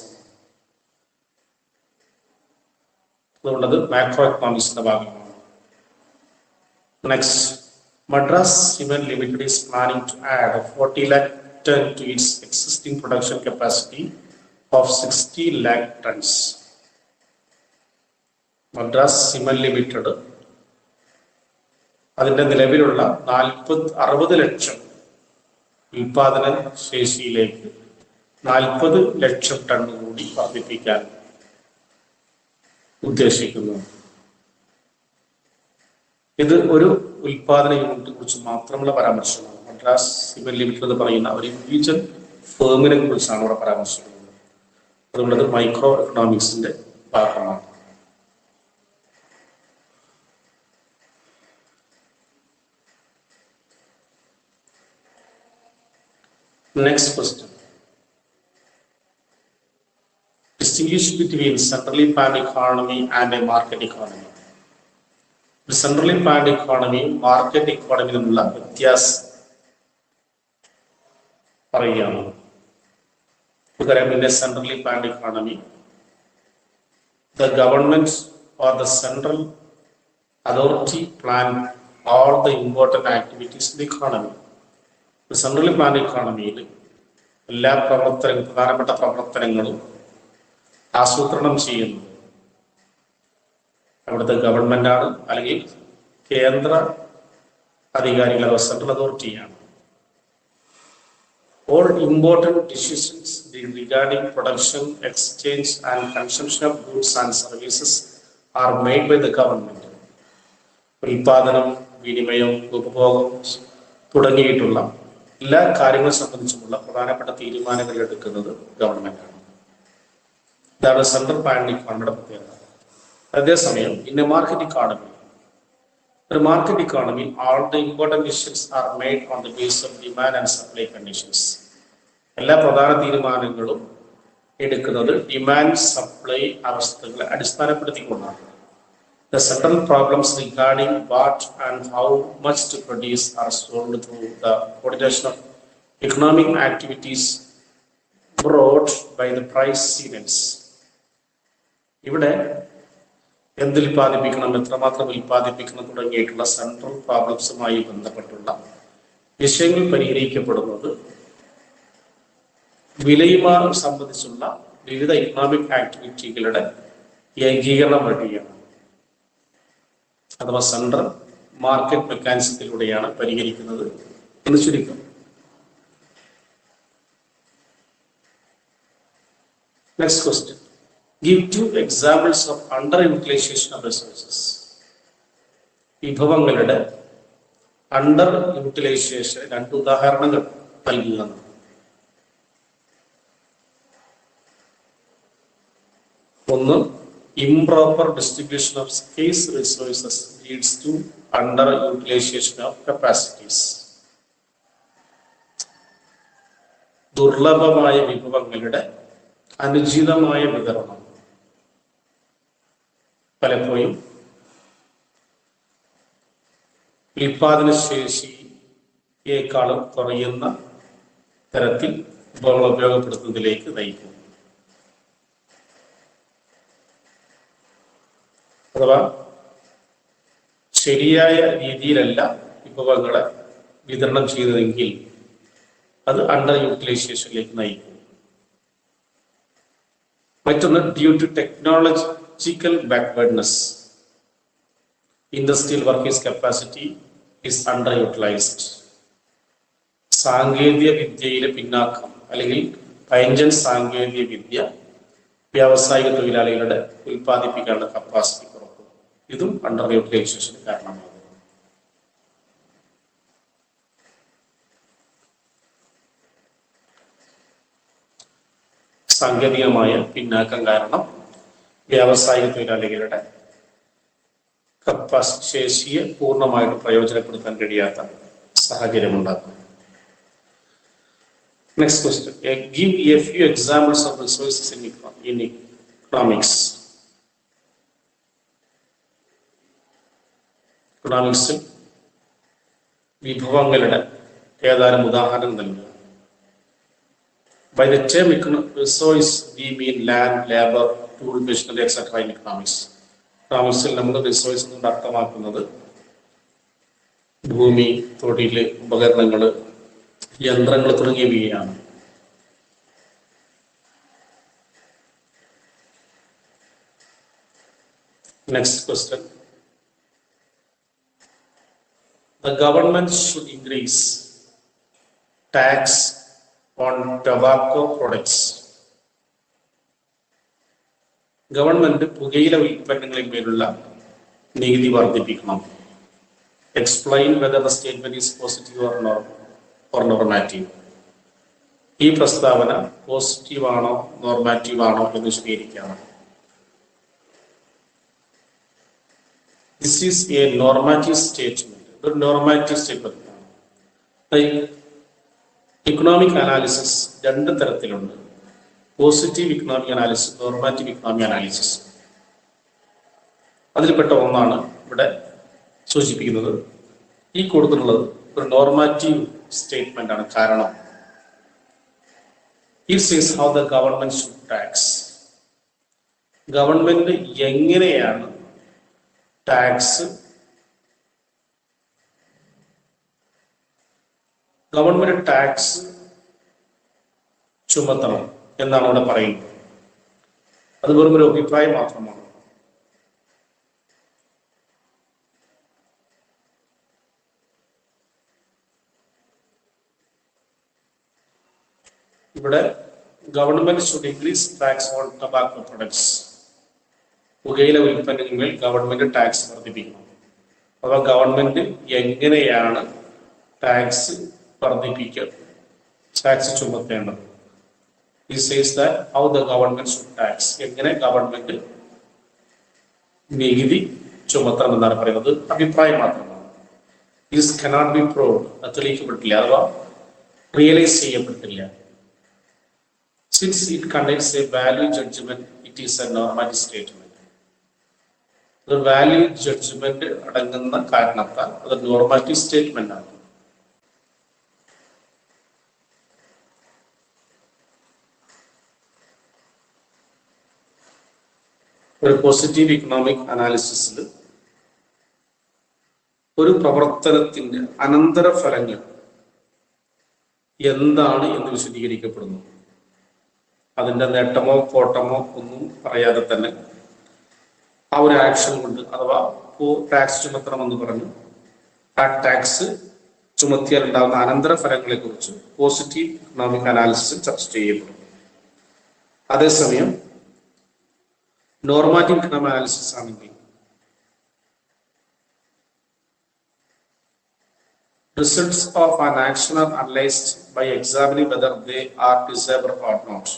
S1: അതുകൊണ്ടത് മാക്രോ എക്കണോമിക്സിന്റെ ഭാഗമാണ്. Next, Madras Cement Limited is planning to add 40 lakh ton to its existing production capacity of 60 lakh tons. Madras Cement Limited അതിന്റെ നിലവിലുള്ള 60 ലക്ഷം ഉൽപാദന ശേഷിയിലേക്ക് 40 ലക്ഷം ടൺ കൂടി വർദ്ധിപ്പിക്കാൻ ഉദ്ദേശിക്കുന്നു. ഇത് ഒരു ഉൽപാദന യൂണിറ്റിനെ കുറിച്ച് മാത്രമുള്ള പരാമർശമാണ്. മദ്രാസ് സിമെന്റ് ലിമിറ്റഡ് എന്ന് പറയുന്ന ഒരു ഇൻഡിവിജ്വൽ ഫേമിനെ കുറിച്ചാണ് ഇവിടെ പരാമർശിക്കുന്നത്. അതുകൊണ്ടത് മൈക്രോ എക്കണോമിക്സിന്റെ ഭാഗമാണ്. Next question. Distinguish between centrally planned economy and a market economy. The centrally planned economy, market economy തമ്മിലുള്ള വ്യത്യാസം പറയാമോ? In a centrally planned economy, the government or the central authority plan all the important activities in the economy. Centrally plan ഇക്കോണമിയിൽ എല്ലാ പ്രധാനപ്പെട്ട പ്രവർത്തനങ്ങളും ആസൂത്രണം ചെയ്യുന്നത് അവിടുത്തെ ഗവൺമെന്റാണ്, അല്ലെങ്കിൽ കേന്ദ്ര അധികാരികൾ അഥവാ central അതോറിറ്റിയാണ്. All important decisions regarding production, exchange and consumption of goods and services are made by the government. ഉൽപാദനം, വിനിമയം, ഉപഭോഗം തുടങ്ങിയിട്ടുള്ള എല്ലാ കാര്യങ്ങളെ സംബന്ധിച്ചുമുള്ള പ്രധാനപ്പെട്ട തീരുമാനങ്ങൾ എടുക്കുന്നത് ഗവൺമെന്റാണ്. ഇതാണ് സെൻട്രൽ പ്ലാൻ ഇക്കോണമിയുടെ പ്രത്യേകത. അതേസമയം ഇൻ എ മാർക്കറ്റ് ഇക്കോണമി, ഒരു market economy all the important decisions are made on the basis of demand and supply conditions. എല്ലാ പ്രധാന തീരുമാനങ്ങളും എടുക്കുന്നത് ഡിമാൻഡ് സപ്ലൈ അവസ്ഥകളെ അടിസ്ഥാനപ്പെടുത്തിക്കൊണ്ടാണ്. The central problems regarding what and how much to produce are solved through the coordination of economic activities brought by the price signals. ഇവിടെ എന്ത് ഉൽപ്പാദിപ്പിക്കണം, എത്രമാത്രം ഉൽപ്പാദിപ്പിക്കണം തുടങ്ങിയിട്ടുള്ള central പ്രോബ്ലംസുമായി ബന്ധപ്പെട്ടുള്ള വിഷയങ്ങൾ പരിഹരിക്കപ്പെടുന്നത് വിലയുമായി സംബന്ധിച്ചുള്ള വിവിധ ഇക്കണോമിക് ആക്ടിവിറ്റികളുടെ ഏകീകരണം വഴിയാണ്, അഥവാ സെൻട്രൽ മാർക്കറ്റ് മെക്കാനിസത്തിലൂടെയാണ് പരിഹരിക്കുന്നത് എന്ന് ചുരുക്കം. Next question. Give 2 examples of under utilisation of resources. വിഭവങ്ങളുടെ അണ്ടർ യൂട്ടിലൈസേഷൻ 2 ഉദാഹരണങ്ങൾ നൽകുക. ഒന്ന്, improper distribution of scarce resources leads to underutilization of capacities. ദുർലഭമായ വിഭവങ്ങളുടെ അനുചിതമായ വിതരണം പലപ്പോഴും ഉൽപാദനശേഷിയേക്കാളും കുറയുന്ന തരത്തിൽ വിഭവങ്ങൾ ഉപയോഗപ്പെടുത്തുന്നതിലേക്ക് നയിക്കും. അഥവാ ശരിയായ രീതിയിലല്ല വിഭവങ്ങളെ വിതരണം ചെയ്തതെങ്കിൽ അത് അണ്ടർ യൂട്ടിലൈസേഷനിലേക്ക് നയിക്കും. മറ്റൊന്ന്, due to technological backwardness, industrial workers capacity is under utilised. സാങ്കേതിക വിദ്യയിലെ പിന്നാക്കം അല്ലെങ്കിൽ പഴഞ്ചൻ സാങ്കേതിക വിദ്യ വ്യാവസായിക തൊഴിലാളികളുടെ ഉൽപ്പാദിപ്പിക്കാനുള്ള കപ്പാസിറ്റി കുറക്കും. ഇതും അണ്ടർ യൂട്ടിലൈസേഷന് കാരണമാകും. സാങ്കേതികമായ പിന്നാക്കം കാരണം വ്യാവസായിക തൊഴിലാളികളുടെ കപ്പാസിറ്റി ശേഷിയെ പൂർണ്ണമായിട്ട് പ്രയോജനപ്പെടുത്താൻ കഴിയാത്ത സാഹചര്യമുണ്ടാക്കും. Next question. Give a few examples of resources in economics. Economics വിഭവങ്ങളുടെ ഏതാനും ഉദാഹരണം നൽകുക. By the term resource we mean land, labor, tool, machinery, etc. in economics. Economics നമ്മൾ റിസോഴ്സ് കൊണ്ട് അർത്ഥമാക്കുന്നത് ഭൂമി, തൊഴില്, ഉപകരണങ്ങൾ, യന്ത്രങ്ങൾ തുടങ്ങിയവയാണ്. Next question. The government should increase tax on tobacco products. Government പുകയില ഉൽപ്പന്നങ്ങളിൽ മേലുള്ള നികുതി വർദ്ധിപ്പിക്കണം. Explain whether the statement is positive or not. Or normative? ഈ പ്രസ്താവന പോസിറ്റീവ് ആണോ നോർമാറ്റീവ് ആണോ എന്ന് വിശദീകരിക്കാം. This is a normative statement. ഒരു നോർമാറ്റീവ് സ്റ്റേറ്റ്മെന്റ് ആണ്. ഇക്കണോമിക് അനാലിസിസ് രണ്ട് തരത്തിലുണ്ട്. Positive economic analysis, normative economic analysis. അതിൽപ്പെട്ട ഒന്നാണ് ഇവിടെ സൂചിപ്പിക്കുന്നത്. ഈ കൊടുത്തിട്ടുള്ളത് ഒരു നോർമാറ്റീവ് സ്റ്റേറ്റ്മെന്റ് ആണ്. കാരണം it says how the government should tax. Government എങ്ങനെയാണ് ടാക്സ് ചുമത്തണം എന്നാണ് അവിടെ പറയുന്നത്. അത് വെറും ഒരു അഭിപ്രായം മാത്രമാണ്. ഇവിടെ government should increase tax on tobacco products. പുകയില ഉൽപ്പന്നങ്ങളിൽ ഗവൺമെന്റ് ടാക്സ് വർദ്ധിപ്പിക്കണം. അഥവാ ഗവൺമെന്റ് എങ്ങനെയാണ് ടാക്സ് ചുമത്തേണ്ടത്? It says that how the government should tax. എങ്ങനെ ഗവൺമെന്റ് നികുതി ചുമത്തണം എന്നാണ് പറയുന്നത്. അഭിപ്രായം മാത്രമാണ്. This cannot be proved. അത് തെളിയിക്കപ്പെട്ടില്ല, അഥവാ realise ചെയ്യപ്പെട്ടില്ല. Since it contains a value judgment, it is a normative statement. ഒരു വാല്യൂ ജഡ്ജ്മെന്റ് അടങ്ങുന്ന കാരണത്താൽ അത് നോർമാറ്റീവ് സ്റ്റേറ്റ്മെന്റ് ആണ്. ഒരു പോസിറ്റീവ് ഇക്കണോമിക് അനാലിസിസിൽ ഒരു പ്രവർത്തനത്തിന്റെ അനന്തരഫലങ്ങൾ എന്താണ് എന്ന് വിശദീകരിക്കപ്പെടുന്നു. അതിന്റെ നേട്ടമോ കോട്ടമോ ഒന്നും പറയാതെ തന്നെ ആ ഒരു ആക്ഷൻ കൊണ്ട്, അഥവാ ടാക്സ് ചുമത്തണമെന്ന് പറഞ്ഞു, ആ ടാക്സ് ചുമത്തിയാൽ ഉണ്ടാകുന്ന അനന്തരഫലങ്ങളെ കുറിച്ച് പോസിറ്റീവ് ഇക്കണോമിക് അനാലിസിസിൽ ചർച്ച ചെയ്യപ്പെടും. അതേസമയം നോർമാറ്റീവ് ഇക്കണോമിക് അനാലിസിസ് ആണെങ്കിൽ results of an action are analyzed by examining whether they are desirable or not.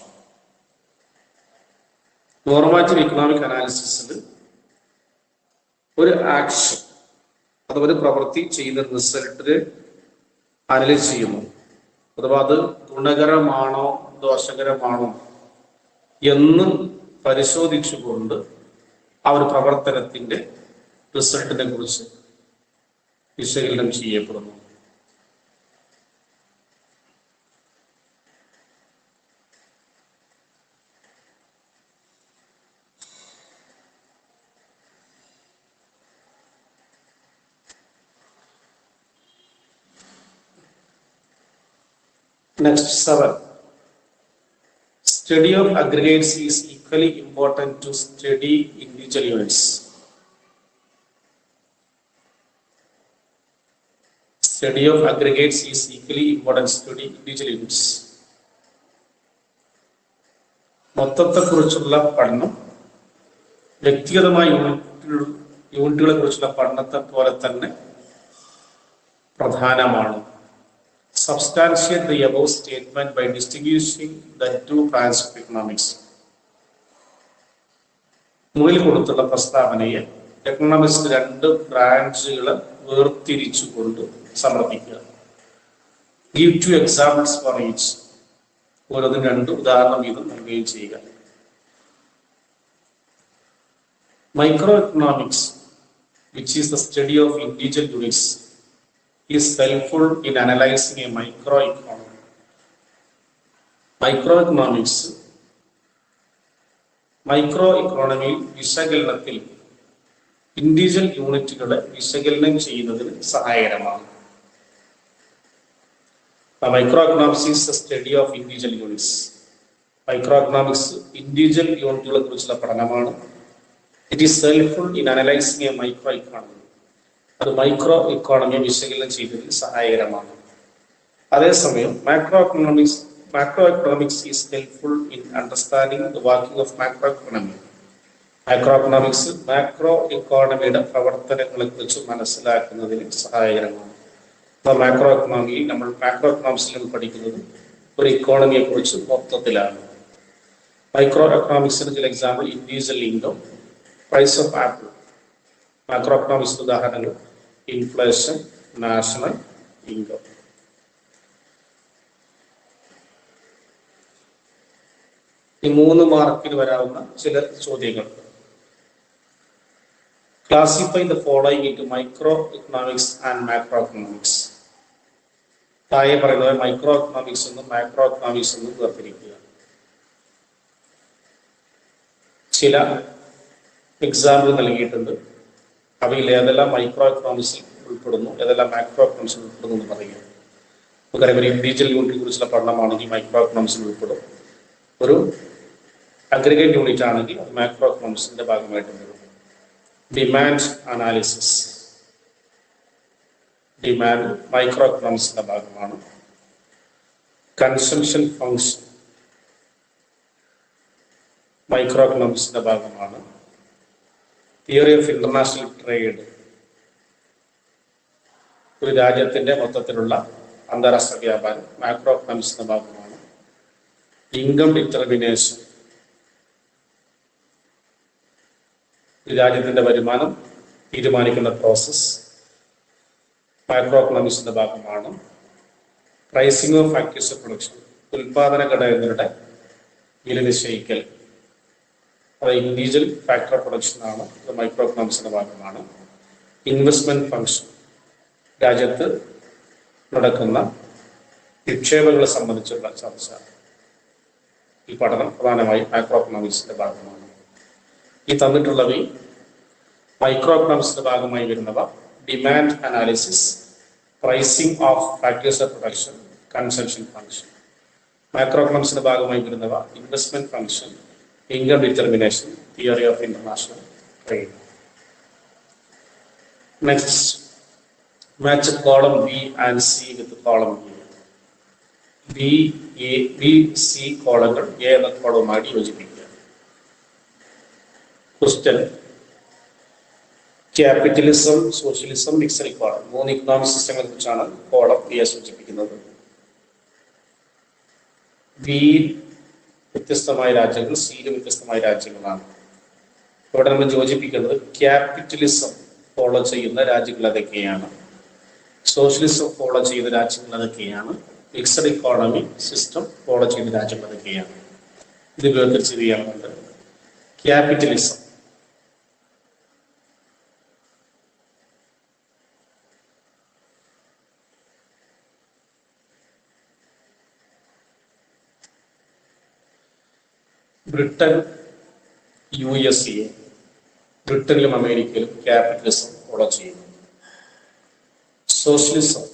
S1: Normative economic അനാലിസിസിൽ ഒരു ആക്ഷൻ അഥവാ ഒരു പ്രവൃത്തി ചെയ്യുന്ന റിസൾട്ടിന് അനലൈസ് ചെയ്യുന്നു. അഥവാ അത് ഗുണകരമാണോ ദോഷകരമാണോ എന്ന് പരിശോധിച്ചുകൊണ്ട് ആ ഒരു പ്രവർത്തനത്തിന്റെ റിസൾട്ടിനെ കുറിച്ച് വിശകലനം ചെയ്യപ്പെടുന്നു. Next 7. Study of aggregates is equally important to study individual units. Study of aggregates is equally important to study individual units. മൊത്തത്തെക്കുറിച്ചുള്ള പഠനം വ്യക്തിഗതമായ യൂണിറ്റുകളെ കുറിച്ചുള്ള പഠനത്തെ പോലെ തന്നെ പ്രധാനമാണ്. Substantiate the above statement by distinguishing the two branches of economics. മുകളിൽ കൊടുത്തുള്ള പ്രസ്താവനയെ economics രണ്ട് ബ്രാഞ്ചുകളെ വേർതിരിച്ചുകൊണ്ട് സമർപ്പിക്കുക. Give 2 examples for each. ഓരോന്നിനും 2 ഉദാഹരണം വീതം നൽകുകയും ചെയ്യുക. Micro economics, which is the study of individual units, is helpful in analyzing a microeconomy. മൈക്രോഇക്കോണമി വിശകലനത്തിൽ ഇൻഡിവിജ്വൽ യൂണിറ്റുകളെ വിശകലനം ചെയ്യുന്നതിന് സഹായകരമാണ്. Microeconomics is the study of individual units. Microeconomics individual യൂണിറ്റുകളെ കുറിച്ചുള്ള പഠനമാണ്. It is helpful in analysing a micro economy. അത് micro ഇക്കോണമിയെ വിശകലനം ചെയ്യുന്നതിന് സഹായകരമാണ്. അതേസമയം macro economics is helpful in understanding the working of macro economy. Macro economics macro ഇക്കോണമിയുടെ പ്രവർത്തനങ്ങളെ കുറിച്ച് മനസ്സിലാക്കുന്നതിന് സഹായകരമാണ്. മാക്രോ എക്കണോമിയിൽ നമ്മൾ മാക്രോ എക്കണോമിക്സിൽ പഠിക്കുന്നത് ഒരു ഇക്കോണമിയെ കുറിച്ച് മൊത്തത്തിലാണ്. മൈക്രോ എക്കണോമിക്സിന് ചില example individual income, price of apple. Macro എക്കണോമിക്സിന്റെ ഉദാഹരണങ്ങൾ ഇൻഫ്ലേഷൻ, നാഷണൽ ഇൻകം. ഈ 3 മാർക്കിന് വരാവുന്ന ചില ചോദ്യങ്ങൾ. Classify the following into micro economics and macro economics. താഴെ പറയുന്നത് മൈക്രോ എക്കണോമിക്സ് എന്നും മാക്രോ എക്കണോമിക്സ് എന്നും വേർതിരിക്കുക. ചില എക്സാമ്പിൾ നൽകിയിട്ടുണ്ട്. അവയിൽ ഏതെല്ലാം മൈക്രോ എക്കണോമിക്സിൽ ഉൾപ്പെടുന്നു, ഏതെല്ലാം മാക്രോ എക്കണോമിക്സിൽ ഉൾപ്പെടുന്നു എന്ന് പറയുക. നമുക്കറിയാം, ഒരു ഇൻഡിവിജ്വൽ യൂണിറ്റിനെ കുറിച്ചുള്ള പഠനമാണെങ്കിൽ മൈക്രോ എക്കണോമിക്സിൽ ഉൾപ്പെടും. ഒരു അഗ്രിഗേറ്റ് യൂണിറ്റ് ആണെങ്കിൽ അത് മാക്രോ എക്കണോമിക്സിന്റെ ഭാഗമായിട്ട് വരും. ഡിമാൻഡ് അനാലിസിസ്, ഡിമാൻഡ് മൈക്രോ എക്കണോമിക്സിന്റെ ഭാഗമാണ്. കൺസംഷൻ ഫംഗ്ഷൻ മൈക്രോ എക്കണോമിക്സിന്റെ ഭാഗമാണ്. തിയറി ഓഫ് ഇന്റർനാഷണൽ ട്രേഡ്, ഒരു രാജ്യത്തിന്റെ മൊത്തത്തിലുള്ള അന്താരാഷ്ട്ര വ്യാപാരം മാക്രോ എക്കണോമിക്സിന്റെ ഭാഗമാണ്. ഇൻകം ഡിറ്റർമിനേഷൻ, ഒരു രാജ്യത്തിന്റെ വരുമാനം തീരുമാനിക്കുന്ന പ്രോസസ് മാക്രോ എക്കണോമിക്സിന്റെ ഭാഗമാണ്. Pricing of factors of production, ഉൽപാദന ഘടകങ്ങളുടെ വില നിശ്ചയിക്കൽ, അത് ഇൻഡിവിജ്വൽ ഫാക്ടർ ഓഫ് പ്രൊഡക്ഷൻ ആണ്, ഇത് മൈക്രോ എക്കണോമിക്സിന്റെ ഭാഗമാണ്. ഇൻവെസ്റ്റ്മെന്റ് ഫംഗ്ഷൻ, രാജ്യത്ത് നടക്കുന്ന നിക്ഷേപങ്ങളെ സംബന്ധിച്ചുള്ള ചർച്ച, ഈ പഠനം പ്രധാനമായും മാക്രോ എക്കണോമിക്സിന്റെ ഭാഗമാണ്. ഈ തന്നിട്ടുള്ളവയിൽ മൈക്രോ എക്കണോമിക്സിന്റെ ഭാഗമായി വരുന്നവ demand analysis, pricing of factors of production, consumption function. Macro എക്കണോമിക്സിന്റെ ഭാഗമായി വരുന്നവ investment function, income determination, theory of international trade. Next, match column B and C with column B C കോളങ്ങൾ എ എന്ന കോളവുമായി യോജിപ്പിക്കുക. Question, capitalism, socialism, mixed economy, 3 economic സിസ്റ്റങ്ങളെ കുറിച്ചാണ് column ബിയെ സൂചിപ്പിക്കുന്നത്. ബിയിൽ വ്യത്യസ്തമായ രാജ്യങ്ങൾ, സിയിൽ വ്യത്യസ്തമായ രാജ്യങ്ങളാണ്. ഇവിടെ നമ്മൾ യോജിപ്പിക്കുന്നത് ക്യാപിറ്റലിസം ഫോളോ ചെയ്യുന്ന രാജ്യങ്ങൾ ഏതൊക്കെയാണ്, സോഷ്യലിസം ഫോളോ ചെയ്യുന്ന രാജ്യങ്ങൾ ഏതൊക്കെയാണ്, മിക്സഡ് ഇക്കോണമി സിസ്റ്റം ഫോളോ ചെയ്യുന്ന രാജ്യങ്ങൾ ഏതൊക്കെയാണ്. ഇത് വേർതിരിച്ച് ചെയ്യാറുണ്ട്. ക്യാപിറ്റലിസം, ബ്രിട്ടൻ, USA, ബ്രിട്ടനിലും അമേരിക്കയിലും ക്യാപിറ്റലിസം ഫോളോ ചെയ്യുന്നു. Socialism,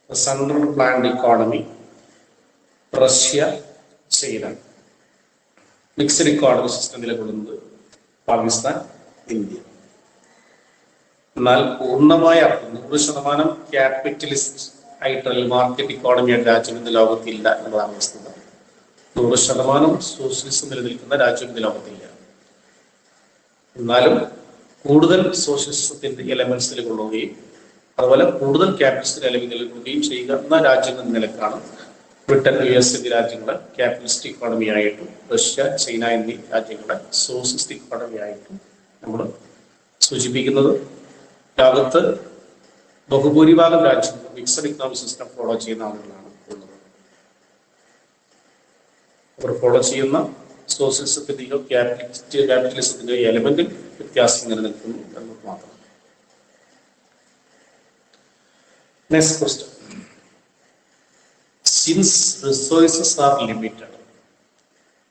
S1: central planned economy, Russia, China. Mixed economy system നിലകൊള്ളുന്നത് പാകിസ്ഥാൻ, ഇന്ത്യ. എന്നാൽ പൂർണ്ണമായ 100% ക്യാപിറ്റലിസ്റ്റ് ആയിട്ടുള്ള മാർക്കറ്റ് ഇക്കോണമിയുടെ രാജ്യം ഇന്ന് ലോകത്തില്ല എന്നതാണ് വസ്തുത. 100% സോഷ്യലിസം നിലനിൽക്കുന്ന രാജ്യം ഇന്ന് ലോകത്തില്ല. എന്നാലും കൂടുതൽ സോഷ്യലിസത്തിന്റെ എലമെന്റ്സ് നിലകൊള്ളുകയും അതുപോലെ കൂടുതൽ ക്യാപിറ്റലിസ്റ്റ് എലമെന്റ് നിലകൊള്ളുകയും ചെയ്യുന്ന രാജ്യങ്ങൾ എന്ന നിലക്കാണ് ബ്രിട്ടൻ, US എന്നീ രാജ്യങ്ങളെ ക്യാപിറ്റലിസ്റ്റ് ഇക്കോണമി ആയിട്ടും റഷ്യ, ചൈന എന്നീ രാജ്യങ്ങളെ സോഷ്യലിസ്റ്റ് ഇക്കോണമി ആയിട്ടും നമ്മൾ സൂചിപ്പിക്കുന്നത്. ലോകത്ത് ബഹുഭൂരിഭാഗം രാജ്യങ്ങൾ മിക്സഡ് ഇക്കണോമിക് സിസ്റ്റം ഫോളോ ചെയ്യുന്ന ആളുകളാണ് ഉള്ളത്. അവർ ഫോളോ ചെയ്യുന്ന സോഷ്യലിസത്തിന്റെയോ ക്യാപിറ്റലിസത്തിന്റെയോ എലമെന്റിൽ വ്യത്യാസം നിലനിൽക്കുന്നു എന്നത് മാത്രം. Next question, since resources are limited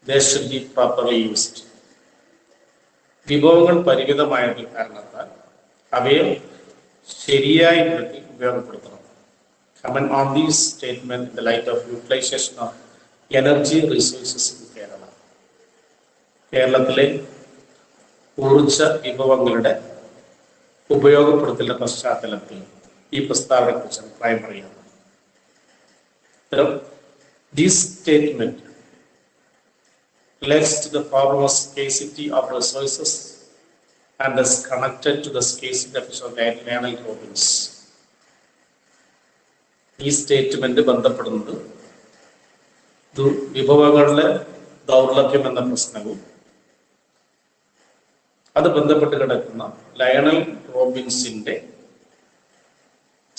S1: they should be properly used. വിഭവങ്ങൾ പരിമിതമായതിൽ കാരണത്താൽ അവയെ ശരിയായ വിധത്തിൽ ഉപയോഗപ്പെടുത്തണം. Comment on these statement in the light of utilisation of energy resources in Kerala. കേരളത്തിലെ ഊർജ വിഭവങ്ങളുടെ ഉപയോഗപ്പെടുത്തലിന്റെ പശ്ചാത്തലത്തിൽ ഈ പ്രസ്താവനയെ കുറിച്ച് അഭിപ്രായം പറയുന്നത്. This statement relates to the problem of scarcity of resources and is connected to the scarcity definition of Daniel Robbins. ഈ സ്റ്റേറ്റ്മെന്റ് ബന്ധപ്പെടുന്നത് വിഭവങ്ങളുടെ ദൗർലഭ്യം എന്ന പ്രശ്നവും അത് ബന്ധപ്പെട്ട് കിടക്കുന്ന ലയണൽ റോബിൻസിന്റെ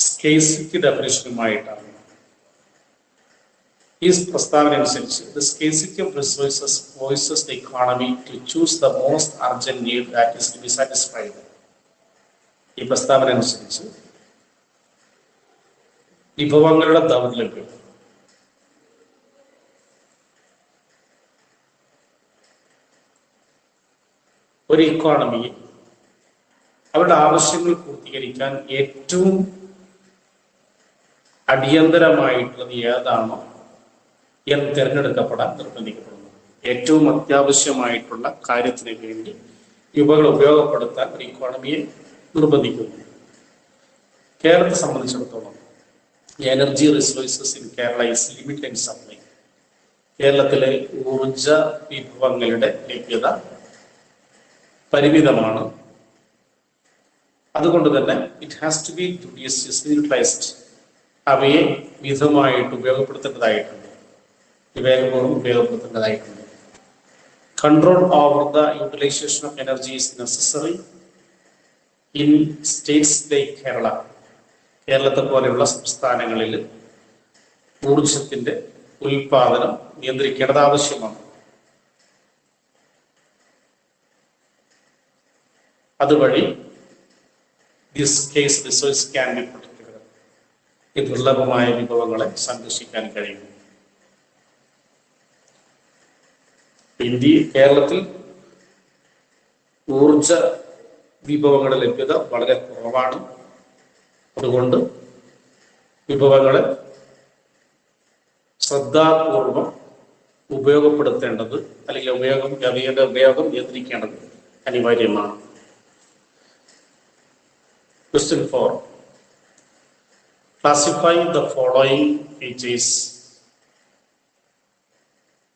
S1: സ്കേസിറ്റി ഡെഫിനിഷനുമായിട്ടാണ്. ഈ പ്രസ്താവന അനുസരിച്ച് the scarcity of resources forces the economy to choose the most urgent need that is to be satisfied. ഈ പ്രസ്താവന അനുസരിച്ച് വിഭവങ്ങളുടെ ദൗർലഭ്യം ഒരു ഇക്കോണമിയെ അവരുടെ ആവശ്യങ്ങൾ പൂർത്തീകരിക്കാൻ ഏറ്റവും അടിയന്തരമായിട്ടുള്ളത് ഏതാണോ എന്ന് തിരഞ്ഞെടുക്കപ്പെടാൻ നിർബന്ധിക്കപ്പെടുന്നു. ഏറ്റവും അത്യാവശ്യമായിട്ടുള്ള കാര്യത്തിന് വേണ്ടി വിഭവങ്ങൾ ഉപയോഗപ്പെടുത്താൻ ഒരു ഇക്കോണമിയെ നിർബന്ധിക്കുന്നു. കേരളത്തെ സംബന്ധിച്ചിടത്തോളം energy resources in Kerala is limited in supply. കേരളത്തിലെ ഊർജ വിഭവങ്ങളുടെ ലഭ്യത പരിമിതമാണ്. അതുകൊണ്ട് തന്നെ it has to be judiciously utilised. അവയെ വിധമായിട്ട് ഉപയോഗപ്പെടുത്തേണ്ടതായിട്ടുണ്ട്, വിവേകപൂർവ്വം ഉപയോഗപ്പെടുത്തേണ്ടതായിട്ടുണ്ട്. Control over the utilisation of energy is necessary in states like Kerala. കേരളത്തെ പോലെയുള്ള സംസ്ഥാനങ്ങളിൽ ഊർജത്തിന്റെ ഉൽപാദനം നിയന്ത്രിക്കേണ്ടത് ആവശ്യമാണ്. അതുവഴി this scarce resource can be protected. ഈ ദുർലഭമായ വിഭവങ്ങളെ സംരക്ഷിക്കാൻ കഴിയും. കേരളത്തിൽ ഊർജ വിഭവങ്ങളുടെ ലഭ്യത വളരെ കുറവാണ്. അതുകൊണ്ട് വിഭവങ്ങളെ ശ്രദ്ധാപൂർവം ഉപയോഗപ്പെടുത്തേണ്ടത് അല്ലെങ്കിൽ ഉപയോഗം നിയന്ത്രിക്കേണ്ടത് അനിവാര്യമാണ്. Question 4. Classify the following features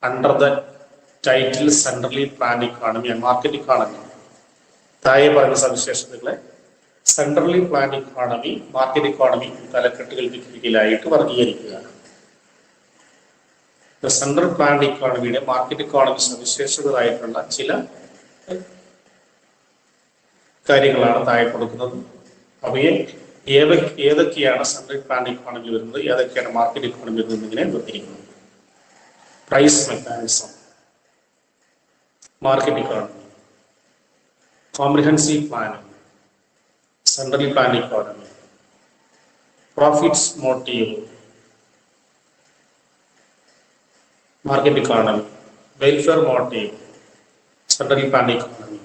S1: under the title Centrally Planned Economy and Market Economy. താഴെ പറയുന്ന സവിശേഷതകളെ centrally planned economy, market economy തലക്കെട്ടുകൾക്ക് കീഴിലായിട്ട് വർഗീകരിക്കുക. സെൻട്രൽ പ്ലാൻഡ് ഇക്കോണമിയുടെ മാർക്കറ്റ് ഇക്കോണമി സവിശേഷതകളായിട്ടുള്ള ചില കാര്യങ്ങളാണ് താഴെ കൊടുക്കുന്നത്. അവയെ ഏതൊക്കെയാണ് സെൻട്രൽ പ്ലാൻഡ് ഇക്കോണമി വരുന്നത്, ഏതൊക്കെയാണ് മാർക്കറ്റ് ഇക്കോണമി വരുന്നത് എന്നിങ്ങനെ നിർത്തിയിരിക്കുന്നത്. Price mechanism, market economy, comprehensive planning, centrally planned economy, profits motive, market economy, welfare motive, centrally planned economy,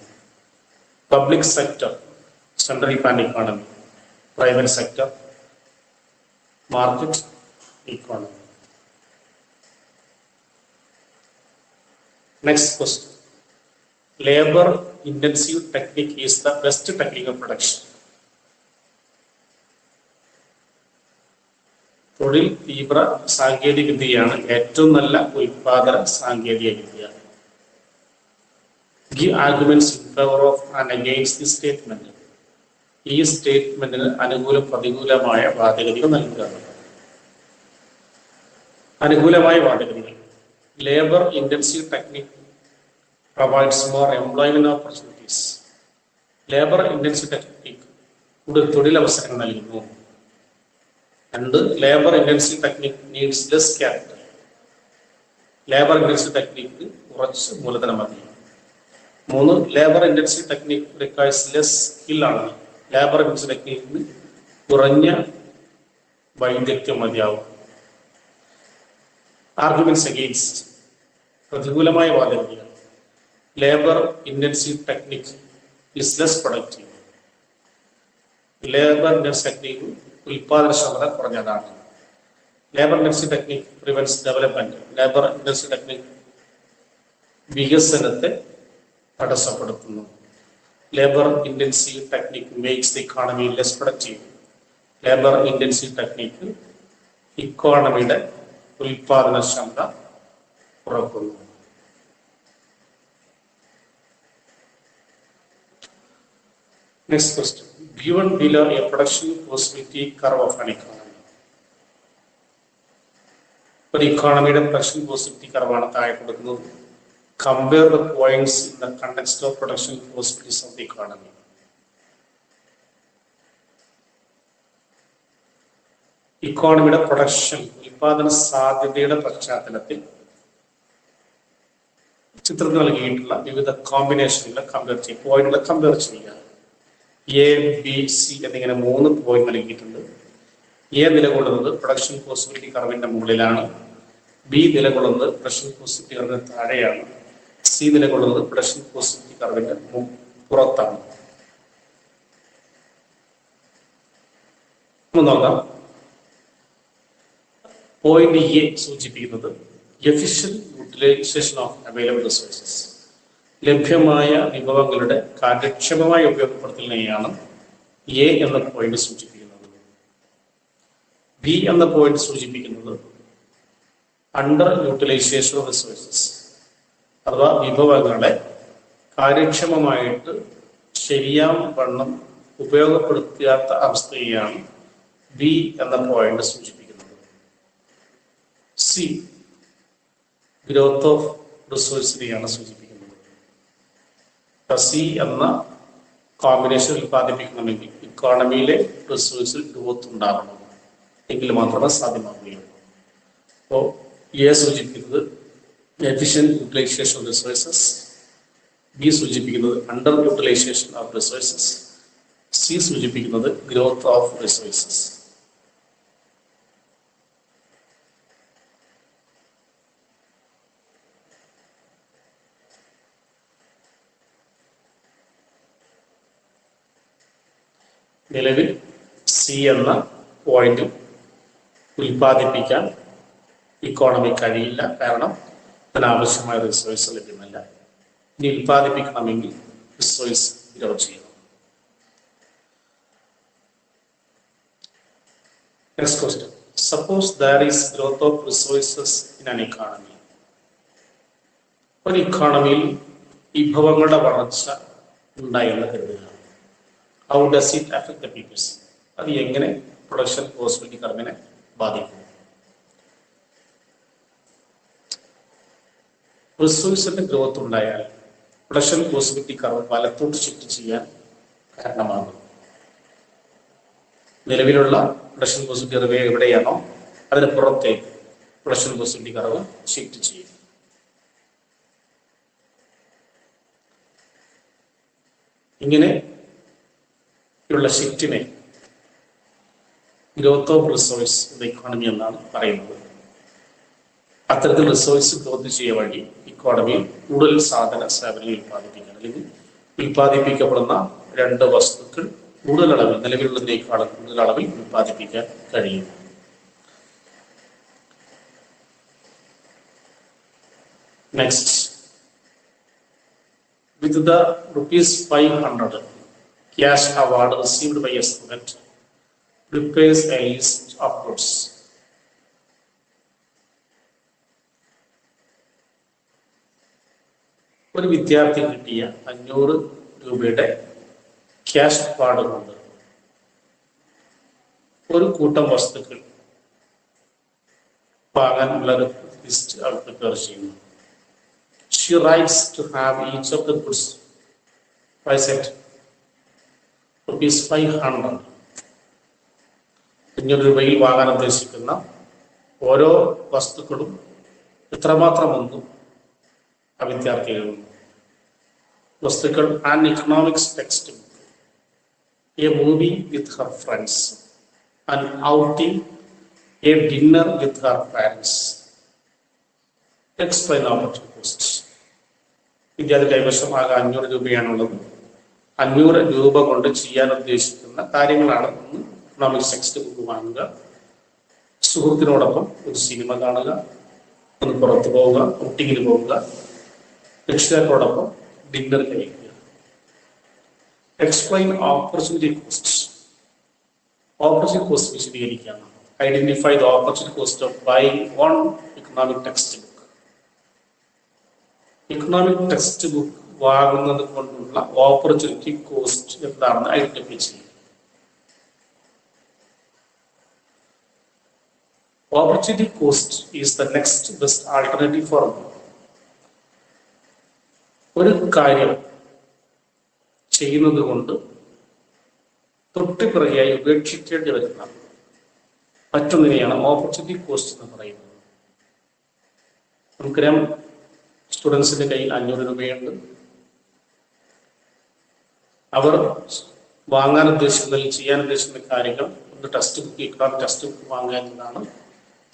S1: public sector, centrally planned economy, private sector, market economy. Next question. Labor intensive technique is the best technique of production. തൊഴിൽ തീവ്ര സാങ്കേതിക വിദ്യയാണ് ഏറ്റവും നല്ല ഉൽപാദന സാങ്കേതിക വിദ്യ. Give arguments in favor of and against this statement. ഈ സ്റ്റേറ്റ്മെന്റിന് അനുകൂല പ്രതികൂലമായ വാദഗതികൾ നൽകുക. അനുകൂലമായ വാദഗതികൾ. Labour intensive technique provides more employment opportunities. Labour intensive technique കൂടുതൽ തൊഴിലവസരങ്ങൾ നൽകുന്നു. രണ്ട്, labour intensive technique needs less capital. Labour intensive technique കുറച്ച് മൂലധനം മതി. മൂന്ന്, labour intensive technique requires less skill ആണ്. ലേബർ ഇന്റൻസീവ് ടെക്നിക്കിന് കുറഞ്ഞ വൈദഗ്ധ്യം മതിയാവും. ആർഗ്യുമെന്റ്സ് അഗെയിൻസ്റ്റ്, പ്രതികൂലമായ വാദഗതികൾ. Labour intensive technique is less productive. Labour intensive technique ഉൽപാദനക്ഷമത കുറഞ്ഞതാണ്. Labour intensive technique prevents development. Labour intensive technique വികസനത്തെ തടസ്സപ്പെടുത്തുന്നു. Labour intensive technique makes the economy less productive. Labour intensive technique ഇക്കോണമിയുടെ ഉൽപാദനക്ഷമത കുറക്കുന്നു. Next question. Given below a production possibility curve of an economy. ഒരു ഇക്കോണമിയുടെ production possibility കർവാണ് താഴെ കൊടുക്കുന്നത്. Compare the points in the context of production possibilities of the economy. ഇക്കോണമിയുടെ production ഉൽപാദന സാധ്യതയുടെ പശ്ചാത്തലത്തിൽ ചിത്രത്തിൽ നൽകിയിട്ടുള്ള വിവിധ കോമ്പിനേഷനുകളെ കമ്പയർ ചെയ്യുക, പോയിന്റുകളെ കമ്പയർ ചെയ്യുക. എ, ബി, സി എന്നിങ്ങനെ 3 പോയിന്റ് നൽകിയിട്ടുണ്ട്. എ നിലകൊള്ളുന്നത് പ്രൊഡക്ഷൻ പോസിബിലിറ്റി കർവിന്റെ മുകളിലാണ്. ബി നിലകൊള്ളുന്നത് പ്രൊഡക്ഷൻ പോസിബിലിറ്റി കർവിന് താഴെയാണ്. സി നിലകൊള്ളുന്നത് പ്രൊഡക്ഷൻ പോസിബിലിറ്റി കർവിന്റെ പുറത്താണ്. നോക്കാം. പോയിന്റ് എ സൂചിപ്പിക്കുന്നത് efficient utilisation of available resources. ലഭ്യമായ വിഭവങ്ങളുടെ കാര്യക്ഷമമായ ഉപയോഗപ്പെടുത്തലിനെയാണ് എ എന്ന പോയിന്റ് സൂചിപ്പിക്കുന്നത്. ബി എന്ന പോയിന്റ് സൂചിപ്പിക്കുന്നത് അണ്ടർ യൂട്ടിലൈസേഷൻ ഓഫ് റിസോഴ്സസ്, അഥവാ വിഭവങ്ങളെ കാര്യക്ഷമമായിട്ട് ശരിയാവണ്ണം ഉപയോഗപ്പെടുത്താത്ത അവസ്ഥയെയാണ് ബി എന്ന പോയിന്റ് സൂചിപ്പിക്കുന്നത്. സി ഗ്രോത്ത് ഓഫ് റിസോഴ്സിനെയാണ് സൂചിപ്പിക്കുന്നത്. സി എന്ന കോമ്പിനേഷൻ ഉൽപ്പാദിപ്പിക്കണമെങ്കിൽ ഇക്കോണമിയിലെ റിസോഴ്സിൽ ഗ്രോത്ത് ഉണ്ടാകണം, എങ്കിൽ മാത്രമേ സാധ്യമാവുകയുള്ളൂ. അപ്പോൾ എ സൂചിപ്പിക്കുന്നത് efficient utilisation of resources, B സൂചിപ്പിക്കുന്നത് under utilisation of resources, C സൂചിപ്പിക്കുന്നത് ഗ്രോത്ത് ഓഫ് റിസോഴ്സസ്. നിലവിൽ സി എന്ന പോയിന്റ് ഉൽപ്പാദിപ്പിക്കാൻ ഇക്കോണമി കഴിയില്ല, കാരണം അതിനാവശ്യമായ റിസോഴ്സ് ലഭ്യമല്ല. ഇനി ഉൽപ്പാദിപ്പിക്കണമെങ്കിൽ റിസോഴ്സ് ഗ്രോ ചെയ്യണം. Next question. Suppose there is growth of resources in an economy. ഒരു ഇക്കോണമിയിൽ വിഭവങ്ങളുടെ വളർച്ച ഉണ്ടായെന്ന് കരുതുക. How does it affect the peoples? അത് എങ്ങനെ പ്രൊഡക്ഷൻ പോസിബിലിറ്റി കർവിനെ ബാധിക്കും? റിസോഴ്സിന്റെ ഗ്രോത്ത് ഉണ്ടായാൽ പ്രൊഡക്ഷൻ പോസിബിലിറ്റി കർവ് വലത്തോട്ട് ഷിഫ്റ്റ് ചെയ്യാൻ കാരണമാകും. നിലവിലുള്ള പ്രൊഡക്ഷൻ പോസിബിലിറ്റി കർവ് എവിടെയാണോ അതിന് പുറത്തേക്ക് പ്രൊഡക്ഷൻ പോസിബിലിറ്റി കർവ് ഷിഫ്റ്റ് ചെയ്യും. ഇങ്ങനെ ഉള്ള ഷിഫ്റ്റിനെ growth of resource in the economy എന്നാണ് പറയുന്നത്. അത്തരത്തിൽ റിസോഴ്സ് ഗ്രോത്ത് ചെയ്യുക വഴി ഇക്കോണമിയിൽ കൂടുതൽ സാധന സേവനങ്ങൾ ഉൽപ്പാദിപ്പിക്കാൻ, അല്ലെങ്കിൽ ഉൽപ്പാദിപ്പിക്കപ്പെടുന്ന 2 വസ്തുക്കൾ കൂടുതൽ അളവിൽ, നിലവിലുള്ളതിനേക്കാളും കൂടുതൽ അളവിൽ ഉൽപ്പാദിപ്പിക്കാൻ കഴിയും. Next. With the ₹500 cash award received by a student, prepares a list of goods. ഒരു വിദ്യാർത്ഥി കിട്ടിയ 500 രൂപയുടെ ക്യാഷ് അവാർഡ് കൊണ്ട് ഒരു കൂട്ടം വസ്തുക്കൾ വാങ്ങാനുള്ള ഒരു ലിസ്റ്റ് അവർ പ്രിപ്പയർ ചെയ്യുന്നു. She writes to have each of the goods price at ₹500. 500 രൂപയിൽ വാങ്ങാൻ ഉദ്ദേശിക്കുന്ന ഓരോ വസ്തുക്കളും എത്രമാത്രമൊന്നും ആ വിദ്യാർത്ഥി എഴുതുന്നു. വസ്തുക്കൾ: an economics text book, A movie with her friends, an outing, A dinner with Har parents. Explain opportunity cost. വിദ്യാർത്ഥി കൈവശം ആകെ 500 രൂപയാണുള്ളത്. 500 രൂപ കൊണ്ട് ചെയ്യാൻ ഉദ്ദേശിക്കുന്ന കാര്യങ്ങളാണ്: 1. ഇക്കണോമിക്സ് ടെക്സ്റ്റ് ബുക്ക് വാങ്ങുക, സുഹൃത്തിനോടൊപ്പം ഒരു സിനിമ കാണുക, ഒന്ന് പുറത്തു പോവുക, ഔട്ടിങ്ങിന് പോവുക, രക്ഷിതാക്കളോടൊപ്പം ഡിന്നർ കഴിക്കുക. Explain opportunity cost. Opportunity cost വിശദീകരിക്കുകയാണ്. Identify the opportunity cost of buying 1 economic text book. Economic text book വാങ്ങുന്നത് കൊണ്ടുള്ള ഓപ്പർച്യൂണിറ്റി കോസ്റ്റ് എന്താണെന്ന് ഐഡന്റിഫൈ ചെയ്യും. Opportunity cost is the next best alternative for ഒരു കാര്യം ചെയ്യുന്നത് കൊണ്ട് തൊട്ടുപിറകെയായി ഉപേക്ഷിക്കേണ്ടി വരുന്ന മറ്റൊന്നിനെയാണ് ഓപ്പർച്യൂണിറ്റി കോസ്റ്റ് എന്ന് പറയുന്നത്. നമുക്കറിയാം, സ്റ്റുഡൻസിന്റെ കയ്യിൽ 500 രൂപയുണ്ട്. അവർ വാങ്ങാൻ ഉദ്ദേശിക്കുന്ന, ചെയ്യാൻ ഉദ്ദേശിക്കുന്ന കാര്യങ്ങൾ ഒന്ന് text book, economic text book വാങ്ങുക എന്നതാണ്,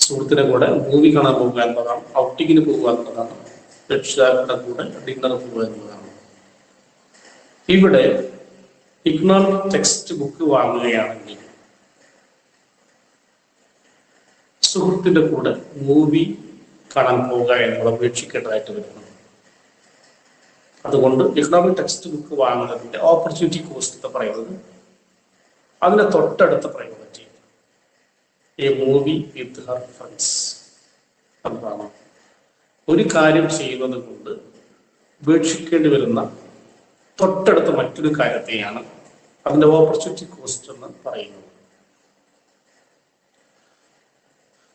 S1: സുഹൃത്തിനെ കൂടെ മൂവി കാണാൻ പോകുക എന്നതാണ്, ഔട്ടിങ്ങിന് പോകുക എന്നതാണ്, രക്ഷിതാക്കളുടെ കൂടെ ഡിന്നർ പോകുക എന്നതാണ്. ഇവിടെ ഇക്കണോമിക് ടെക്സ്റ്റ് ബുക്ക് വാങ്ങുകയാണെങ്കിൽ സുഹൃത്തിന്റെ കൂടെ മൂവി കാണാൻ പോകുക എന്നുള്ളത് ഉപേക്ഷിക്കേണ്ടതായിട്ട് വരുന്നു. അതുകൊണ്ട് ഇക്കണോമിക് ടെക്സ്റ്റ് ബുക്ക് വാങ്ങുന്നതിന്റെ ഓപ്പർച്യൂണിറ്റി കോസ്റ്റ് എന്ന് പറയുന്നത് അതിനെ തൊട്ടടുത്ത priority, a movie with her friends എന്നതാണ്. ഒരു കാര്യം ചെയ്യുന്നത് കൊണ്ട് ഉപേക്ഷിക്കേണ്ടി വരുന്ന തൊട്ടടുത്ത മറ്റൊരു കാര്യത്തെയാണ് അതിന്റെ ഓപ്പർച്യൂണിറ്റി കോസ്റ്റ് എന്ന് പറയുന്നത്.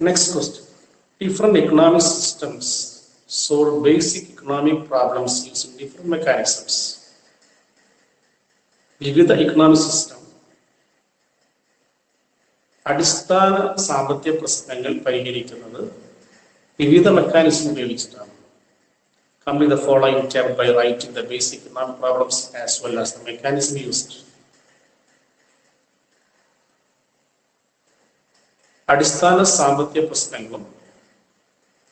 S1: Next question. Different economic systems solve basic economic problems using different mechanisms. വിവിധ ഇക്കണോമിക് സിസ്റ്റം അടിസ്ഥാന സാമ്പത്തിക പ്രശ്നങ്ങൾ പരിഹരിക്കുന്നത് വിവിധ മെക്കാനിസം ഉപയോഗിച്ചിട്ടാണ്. Complete the following table by writing the basic economic problems as well as the mechanism used. അടിസ്ഥാന സാമ്പത്തിക പ്രശ്നങ്ങളും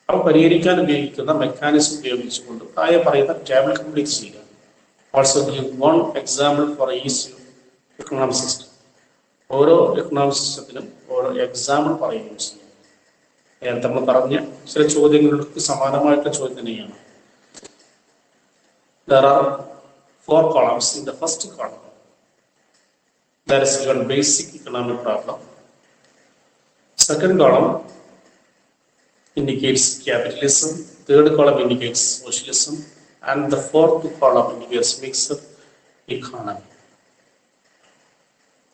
S1: അവ പരിഹരിക്കാൻ ഉപയോഗിക്കുന്ന മെക്കാനിസം ഉപയോഗിച്ചുകൊണ്ട് താഴെ പറയുന്ന ടേബിൾ കംപ്ലീറ്റ് ചെയ്യുക. Also give one example for each economic system. ഓരോ ഇക്കണോമിക് സിസ്റ്റത്തിനും ഓരോ എക്സാമ്പിൾ പറയുകയും ചെയ്യും. നേരത്തെ നമ്മൾ പറഞ്ഞ ചില ചോദ്യങ്ങൾക്ക് സമാനമായിട്ടുള്ള ചോദ്യം തന്നെയാണ്. There are 4 columns. In the first column, there is one basic economic problem. Second column indicates capitalism, third column indicates socialism, and the fourth column indicates mixed economy.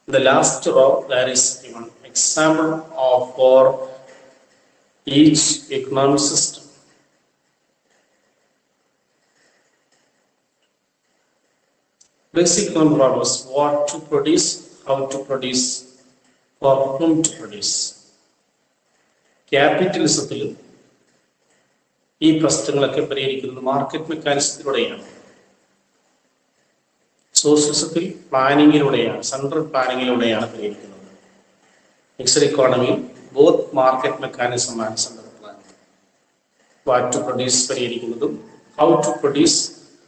S1: In the last row, there is given example of for each economic system. Basic economic problems: what to produce, how to produce, for whom to produce. ക്യാപിറ്റലിസത്തിലും ഈ പ്രശ്നങ്ങളൊക്കെ പരിഹരിക്കുന്നത് market മെക്കാനിസത്തിലൂടെയാണ്. സോഷ്യലിസത്തിൽ പ്ലാനിങ്ങിലൂടെയാണ്, central പ്ലാനിങ്ങിലൂടെയാണ് പരിഹരിക്കുന്നത്. Mixed ഇക്കോണമിയിൽ both market mechanism and central planning. What to produce പരിഹരിക്കുന്നതും how to produce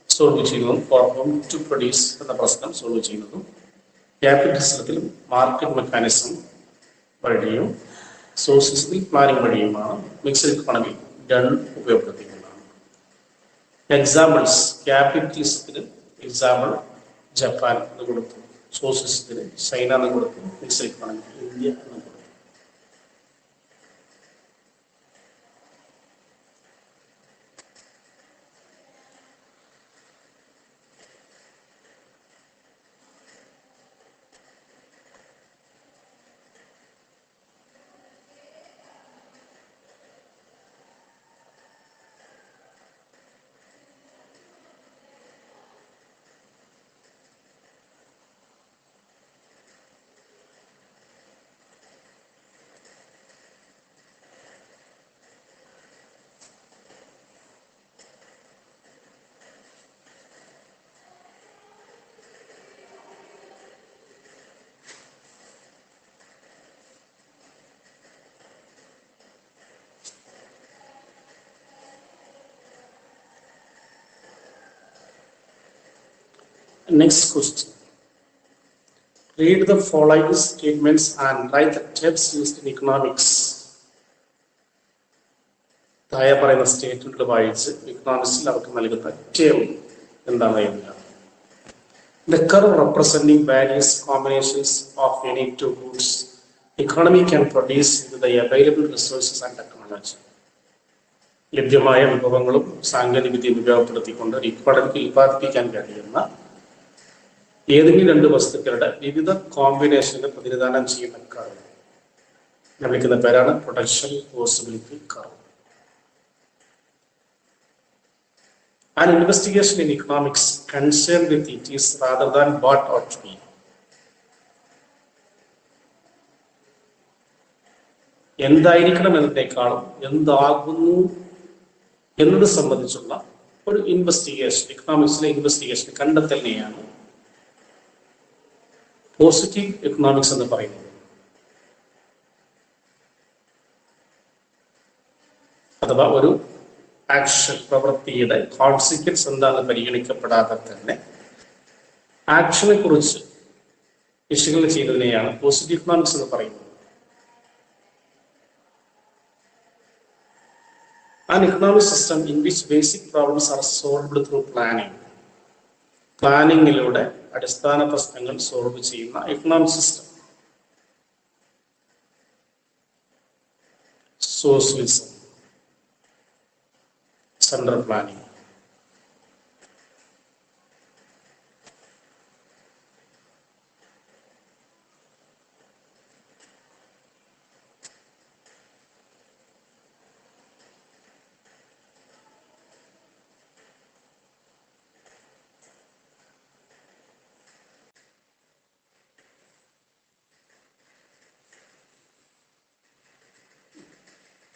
S1: solve ചെയ്യുന്നതും for whom to produce എന്ന പ്രശ്നം സോൾവ് ചെയ്യുന്നതും ക്യാപിറ്റലിസത്തിലും മാർക്കറ്റ് മെക്കാനിസം വഴിയും സോഷ്യലിസത്തിൽ പ്ലാനിങ് വഴിയുമാണ്. മിക്സഡ് ഇക്കോണമി രണ്ടും ഉപയോഗപ്പെടുത്തിക്കുന്നതാണ്. എക്സാമ്പിൾസ്: ക്യാപിറ്റലിസത്തിന് എക്സാമ്പിൾ ജപ്പാൻ എന്ന് കൊടുത്തു, സോഷ്യലിസത്തിന് ചൈന എന്ന് കൊടുത്തു, മിക്സഡ് ഇക്കോണമി ഇന്ത്യ എന്ന് കൊടുത്തു. Next question. Read the following statements and write the tips used in economics. താഴെ പറയുന്ന സ്റ്റേറ്റ്മെന്റ് വായിച്ച് ഇക്കണോമിക്സിൽ അവർക്ക് നൽകുന്ന ടേം എന്താണ് എഴുതുക. The curve representing various combinations of any two goods economy can produce with the available resources and technology. ലഭ്യമായ വിഭവങ്ങളും സാങ്കേതികവിദ്യയും ഉപയോഗപ്പെടുത്തിക്കൊണ്ട് ഇക്കോണമിക്ക് ഉൽപ്പാദിപ്പിക്കാൻ കഴിയുന്ന ഏതെങ്കിലും 2 വസ്തുക്കളുടെ വിവിധ കോമ്പിനേഷനെ പ്രതിനിധാനം ചെയ്യുന്ന കർവ്. ഞാൻ വിളിക്കുന്ന പേരാണ് potential possibility curve. An investigation in economics concerned with it is rather than what ought to be. എന്തായിരിക്കണം എന്നതിനേക്കാളും എന്താകുന്നു എന്നത് സംബന്ധിച്ചുള്ള ഒരു ഇൻവെസ്റ്റിഗേഷൻ, എക്കണോമിക്സിലെ ഇൻവെസ്റ്റിഗേഷൻ കണ്ടെത്തലിനെയാണ് പോസിറ്റീവ് എക്കണോമിക്സ് എന്ന് പറയുന്നത്. അഥവാ ഒരു ആക്ഷൻ, പ്രവൃത്തിയുടെ കോൺസിക്വൻസ് എന്താണെന്ന് പരിഗണിക്കപ്പെടാതെ തന്നെ ആക്ഷനെ കുറിച്ച് വിശകലനം ചെയ്യുന്നതിനെയാണ് പോസിറ്റീവ് എക്കണോമിക്സ് എന്ന് പറയുന്നത്. An economic system in which basic problems are solved through planning. പ്ലാനിങ്ങിലൂടെ അടിസ്ഥാന പ്രശ്നങ്ങൾ സോൾവ് ചെയ്യുന്ന economic system. Socialism, central planning.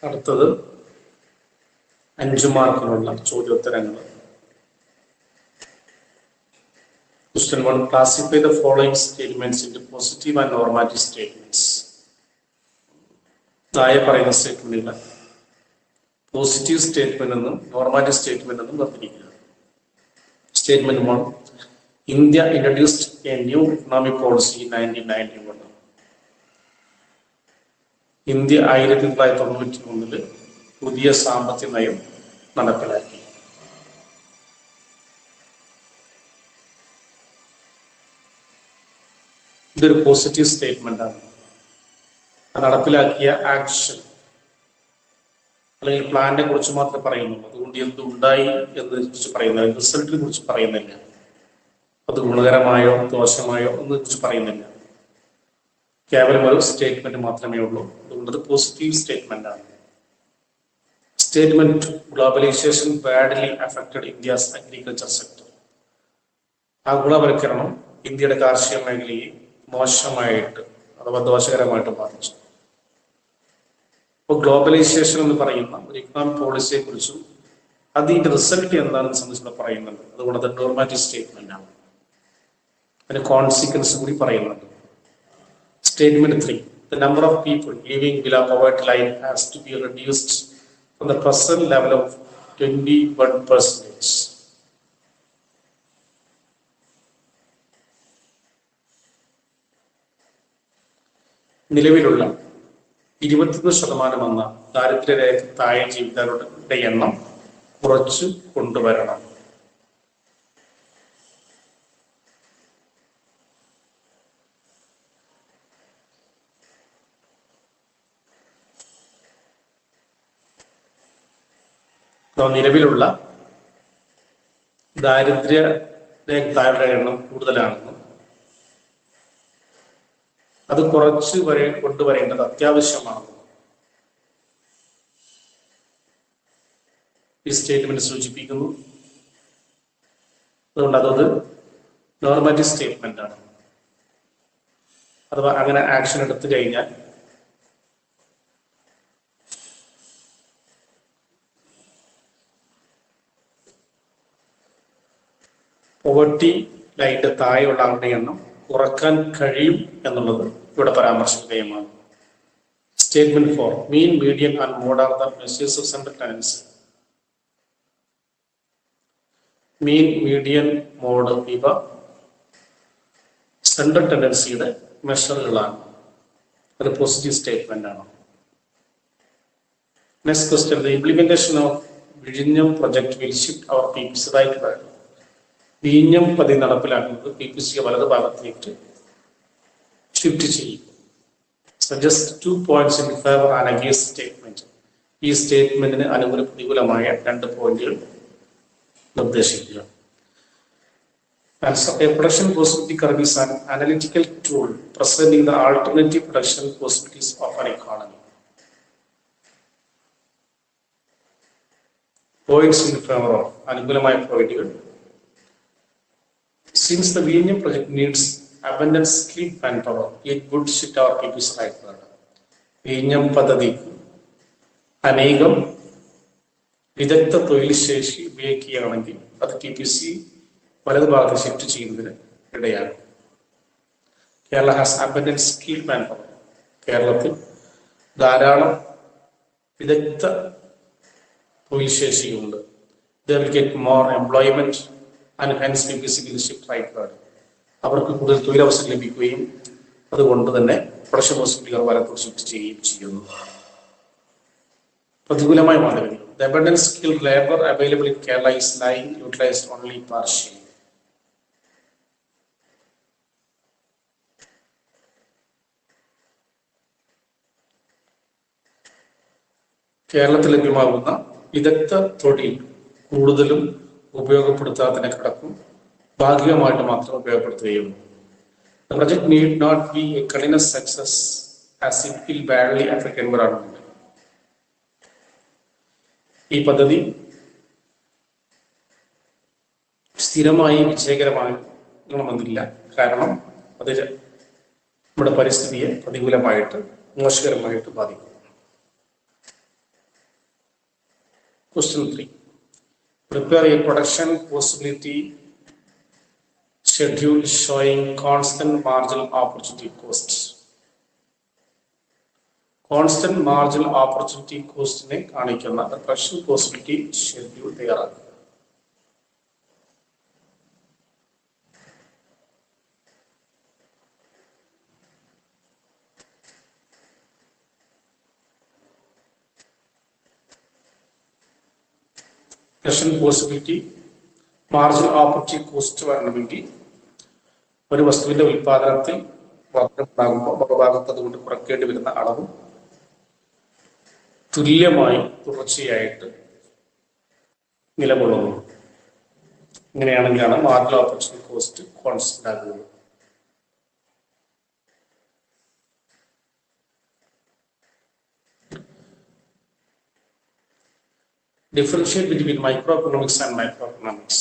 S1: അടുത്തത് 5 മാർക്കിനുള്ള ചോദ്യോത്തരങ്ങൾ. Question 1. Classify the following statements into positive and normative statements. താഴെ പറയുന്ന സ്റ്റേറ്റ്മെന്റുകൾ പോസിറ്റീവ് സ്റ്റേറ്റ്മെന്റ് എന്നും നോർമാറ്റീവ് സ്റ്റേറ്റ്മെന്റ് എന്നും പറഞ്ഞിരിക്കുക. Statement 1. India introduced a new economic policy in 1991. India 1991 പുതിയ സാമ്പത്തിക നയം നടപ്പിലാക്കി. ഇതൊരു പോസിറ്റീവ് സ്റ്റേറ്റ്മെന്റ് ആണ്. നടപ്പിലാക്കിയ ആക്ഷൻ അല്ലെങ്കിൽ പ്ലാനിനെ കുറിച്ച് മാത്രമേ പറയുന്നുള്ളൂ. അതുകൊണ്ട് എന്തുണ്ടായി എന്നതിനെ കുറിച്ച് പറയുന്നില്ല, റിസൾട്ടിനെ കുറിച്ച് പറയുന്നില്ല. അത് ഗുണകരമായോ ദോഷമായോ എന്നതിനെ കുറിച്ച് പറയുന്നില്ല. കേവലം ഒരു സ്റ്റേറ്റ്മെന്റ് മാത്രമേ ഉള്ളൂ. അതുകൊണ്ട് അത് പോസിറ്റീവ് സ്റ്റേറ്റ്മെന്റ് ആണ്. Statement 2. Globalisation badly affected India's agriculture sector. ആഗോളവൽക്കരണം ഇന്ത്യയുടെ കാർഷിക മേഖലയെ മോശമായിട്ട് അഥവാ ദോഷകരമായിട്ട് ബാധിച്ചു. അപ്പോൾ ഗ്ലോബലൈസേഷൻ എന്ന് പറയുന്ന ഒരു ഇക്കണോമിക് പോളിസിയെ കുറിച്ചും അതിന്റെ റിസൾട്ട് എന്താണെന്ന് സംബന്ധിച്ച് പറയുന്നുണ്ട്. അതുകൊണ്ട് അത് നോർമാറ്റീവ് സ്റ്റേറ്റ്മെന്റ് ആണ്. അതിന് കോൺസിക്വൻസ് കൂടി പറയുന്നുണ്ട്. Statement 3. The number of people living below poverty line has to be reduced from the present level of 21%. നിലവിലുള്ള 21% എന്ന ദാരിദ്ര്യരേഖ താഴെ ജീവിതരുടെ എണ്ണം കുറച്ചു കൊണ്ടുവരണം. നിലവിലുള്ള ദാരിദ്ര്യരേഖയുടെ എണ്ണം കൂടുതലാണെന്നും അത് കുറച്ച് വരെ കൊണ്ടുവരേണ്ടത് അത്യാവശ്യമാണെന്നും ഈ സ്റ്റേറ്റ്മെന്റ് സൂചിപ്പിക്കുന്നു. അതുകൊണ്ട് അതൊരു നോർമാറ്റീവ് സ്റ്റേറ്റ്മെന്റ് ആണ്. അഥവാ അങ്ങനെ ആക്ഷൻ എടുത്തു കഴിഞ്ഞാൽ പോവർട്ടി ലൈനിന്റെ താഴെയുള്ള ആളുടെ എണ്ണം കുറക്കാൻ കഴിയും എന്നുള്ളത് ഇവിടെ പരാമർശിക്കുകയുമാണ്. Statement 4. Mean, median and mode are the measures of central tendency. Mean, median, mode ഇവ സെൻട്രൽ ടെൻഡൻസിയുടെ മെഷറുകളാണ്. അത് പോസിറ്റീവ് സ്റ്റേറ്റ്മെന്റ് ആണ്. Next question. The implementation of വിഴിഞ്ഞം project will shift our people's rightward. വിഴിഞ്ഞം പദ്ധതി നടപ്പിലാക്കുന്നത് PPC വലത് ഭാഗത്തേക്ക് ഷിഫ്റ്റ് ചെയ്യും. Suggest 2 points in favor and against statement. ഈ സ്റ്റേറ്റ്മെന്റിന് അനുകൂല പ്രതികൂലമായ 2 പോയിന്റുകൾ നിർദ്ദേശിക്കുക. A production possibility curve is an analytical tool presenting the alternative production possibilities of an economy. Points in favour of അനുകൂലമായ പോയിന്റുകൾ. സിൻസ് ദ വിഴിഞ്ഞം project needs abundance skilled man power a good shit our people's right. വിഴിഞ്ഞം പദ്ധതിക്ക് അനേകം വിദഗ്ധ തൊഴിൽ ശേഷി ഉപയോഗിക്കുകയാണെങ്കിൽ അത് TPC വലതുഭാഗത്ത് ഷിഫ്റ്റ് ചെയ്യുന്നതിന് ഇടയാകും. Kerala has abundance skilled man power. കേരളത്തിൽ ധാരാളം വിദഗ്ധ തൊഴിൽ ശേഷിയുണ്ട്. They will get more employment and hence PPC will shift rightward. അവർക്ക് കൂടുതൽ തൊഴിലവസരം ലഭിക്കുകയും അതുകൊണ്ട് തന്നെ പ്രൊഡക്ഷൻ പോസിബിലിറ്റികൾ വലത്തോട് ഷിഫ്റ്റ് ചെയ്യുകയും ചെയ്യുന്നു. പ്രതികൂലമായ മാനദണ്ഡങ്ങൾ. The abundant skilled labor available in Kerala is lying utilized only partially. കേരളത്തിൽ ലഭ്യമാകുന്ന വിദഗ്ധ തൊഴിൽ കൂടുതലും ഉപയോഗപ്പെടുത്താത്തതിനെ കിടക്കും ഭാഗികമായിട്ട് മാത്രം ഉപയോഗപ്പെടുത്തുകയുള്ളൂ. The project need not be a continuous success as it will badly affect environment. ഈ പദ്ധതി സ്ഥിരമായി വിജയകരമാകണമെന്നില്ല. കാരണം അത് നമ്മുടെ പരിസ്ഥിതിയെ പ്രതികൂലമായിട്ട് മോശകരമായിട്ട് ബാധിക്കും. Question 3. Prepare a production possibility schedule showing constant marginal opportunity cost. Constant marginal opportunity cost-നെ കാണിക്കുന്ന production possibility schedule തയ്യാറാക്കുക. Production possibility marginal opportunity cost വരണമെങ്കിൽ ഒരു വസ്തുവിന്റെ ഉൽപാദനത്തിൽ വർധനമുണ്ടാകുമ്പോൾ മറുഭാഗത്ത് അതുകൊണ്ട് കുറയ്ക്കേണ്ടി വരുന്ന അളവും തുല്യമായി തുടർച്ചയായിട്ട് നിലകൊള്ളുന്നു. ഇങ്ങനെയാണെങ്കിലാണ് മാർജിനൽ ഓപ്പർച്യൂണിറ്റി കോസ്റ്റ് കോൺസ്റ്റന്റ് ആകുന്നത്. Differentiate between microeconomics and macroeconomics.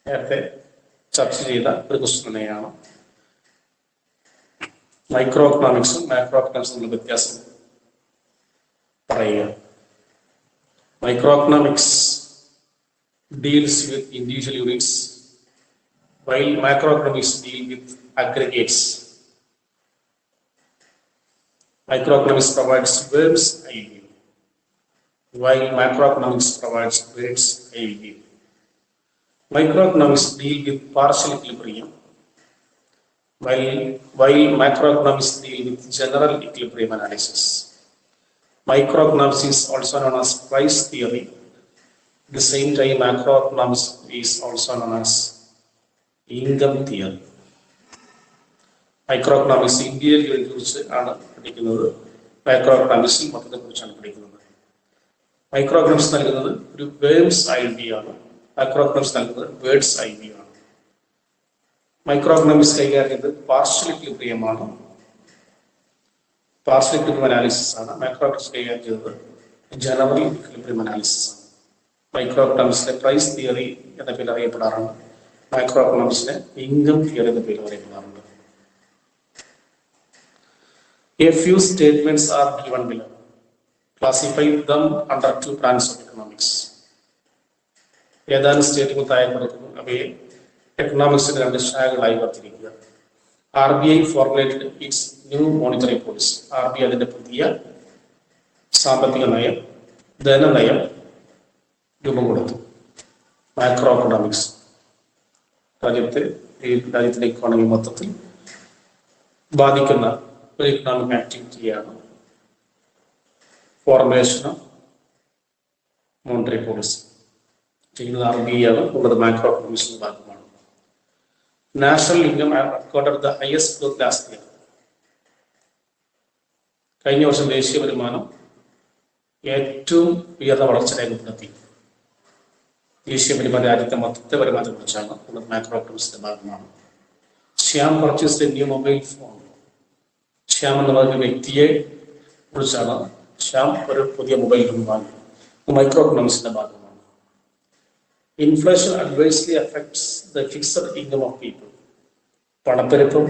S1: നേരത്തെ ചർച്ച ചെയ്ത ഒരു ക്വസ്റ്റ്യൻ തന്നെയാണ്. മൈക്രോ എക്കണോമിക്സും മാക്രോ എക്കണോമിക്സും തമ്മിൽ വ്യത്യാസം പറയുക. Micro economics deals with individual units while macroeconomics deal with aggregates. Microeconomics provides verbs I view, while macroeconomics provides weights I view. Microeconomics deal with partial equilibrium, while macroeconomics deal with general equilibrium analysis. Microeconomics is also known as price theory. At the same time, macroeconomics is also known as income theory. മൈക്രോഎക്കണോമിക്സ് ഇന്ത്യയെ കുറിച്ച് ആണ് പഠിക്കുന്നത്, മാക്രോഎക്കണോമിക്സിൽ മൊത്തത്തെ കുറിച്ചാണ് പഠിക്കുന്നത്. മൈക്രോഎക്കണോമിക്സ് നൽകുന്നത് ഒരു words I B ആണ്, മാക്രോഎക്കണോമിക്സ് നൽകുന്നത് വേർഡ്സ് ഐ ബി ആണ്. മൈക്രോഎക്കണോമിക്സ് കൈകാര്യം ചെയ്തത് പാർഷ്യൽ ഇക്വിലിബ്രിയമാണ്, പാർഷ്യൽ ഇക്വിലിബ്രിയം അനാലിസിസ് ആണ്. മാക്രോഎക്കണോമിക്സ് കൈകാര്യം ചെയ്തത് ജനറൽ ഇക്വിലിബ്രിയം അനാലിസിസ് ആണ്. മൈക്രോഎക്കണോമിക്സിലെ പ്രൈസ് തിയറി എന്ന പേരിൽ അറിയപ്പെടാറുണ്ട്, മാക്രോഎക്കണോമിക്സിലെ ഇൻകം തിയറി എന്ന പേരിൽ അറിയപ്പെടാറുണ്ട്. A few statements are given below. Classify them under two branches of economics. ഏതാനും സ്റ്റേറ്റ്മെന്റ് താഴെ കൊടുക്കുന്നു, അവയെ എക്കണോമിക്സിന്റെ രണ്ട് ശാഖകളായി വർത്തിരിക്കുക. RBI formulated its new monetary policy. RBI അതിന്റെ പുതിയ സാമ്പത്തിക നയം, ധനനയം രൂപം കൊടുത്തു. മാക്രോ എക്കണോമിക്സ് രാജ്യത്തിന്റെ ഇക്കോണമി മൊത്തത്തിൽ ബാധിക്കുന്ന ഒരു ഇക്കണോമിക് ആക്ടിവിറ്റിയാണ് ഫോർമുലേഷൻ ഓഫ് മോണിറ്ററി പോളിസി. ചെയ്യുന്നത് RBI ആണ്, ഉള്ളത് മാക്രോ എക്കണോമിക്സിന്റെ ഭാഗമാണ്. National income recorded the highest growth last year. കഴിഞ്ഞ വർഷം ദേശീയ വരുമാനം ഏറ്റവും ഉയർന്ന വളർച്ച രേഖപ്പെടുത്തി. ദേശീയ വരുമാനം രാജ്യത്തെ മൊത്തത്തെ വരുമാനത്തെ കുറിച്ചാണ്, ഉള്ളത് മാക്രോ എക്കണോമിക്സിന്റെ ഭാഗമാണ്. Shyam purchased a new mobile phone. Shyam എന്ന് പറയുന്ന വ്യക്തിയെ കുറിച്ചാണ്. ശ്യാം ഒരു പുതിയ മൊബൈൽ ഫോൺ വാങ്ങി. മൈക്രോ എക്കണോമിക്സിന്റെ ഭാഗമാണ്. Inflation adversely affects the fixed income of people. പണപ്പെരുപ്പം